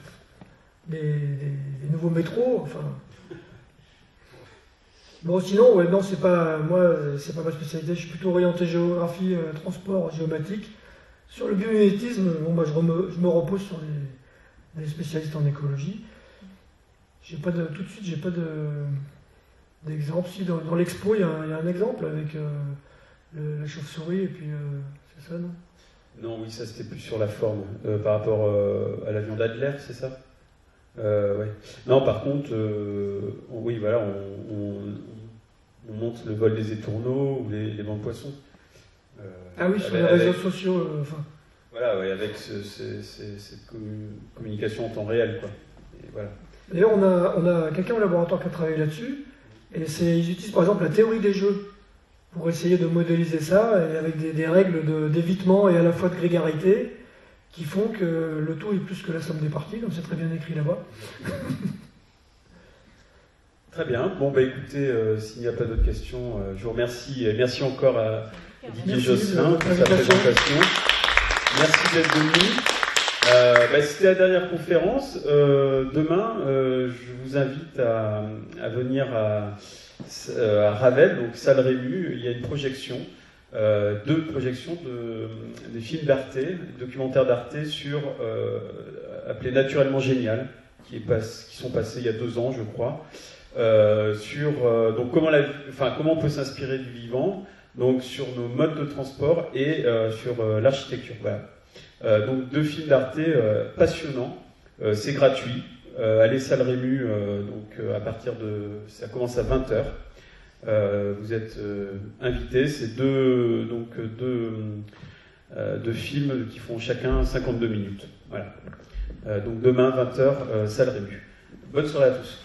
B: des nouveaux métros, enfin... Bon, sinon, ouais, non, c'est pas ma spécialité, je suis plutôt orienté géographie, transport, géomatique. Sur le biomimétisme, bon, bah, je me repose sur les spécialistes en écologie. Tout de suite, j'ai pas d'exemple. Si, dans l'expo, il y a un exemple avec la chauve-souris et puis c'est ça, non?
A: Non, oui, ça c'était plus sur la forme, par rapport à l'avion d'Adler, c'est ça ouais. Non, par contre, oui, voilà, on monte le vol des étourneaux ou les bancs de poissons.
B: Ah oui, sur les réseaux sociaux.
A: Voilà, ouais, avec cette communication en temps réel, quoi. Et voilà.
B: D'ailleurs, on a quelqu'un au laboratoire qui a travaillé là-dessus, et ils utilisent par exemple la théorie des jeux pour essayer de modéliser ça, et avec des règles d'évitement et à la fois de grégarité, qui font que le tout est plus que la somme des parties, comme c'est très bien écrit là-bas.
A: Très bien. Bon, bah écoutez, s'il n'y a pas d'autres questions, je vous remercie. Et merci encore à Didier Josselin pour sa présentation. Merci d'être venu. C'était la dernière conférence. Demain, je vous invite à venir à Ravel, donc salle Rému. Il y a une projection. 2 projections des films d'Arte, documentaires d'Arte sur appelés Naturellement Génial, qui sont passés il y a 2 ans, je crois, sur donc comment on peut s'inspirer du vivant, donc sur nos modes de transport et sur l'architecture. Voilà. Donc 2 films d'Arte passionnants. C'est gratuit. Allez salle Rému, donc à partir ça commence à 20h. Vous êtes invités, c'est deux films qui font chacun 52 minutes. Voilà. Donc demain, 20h, salle Rému. Bonne soirée à tous.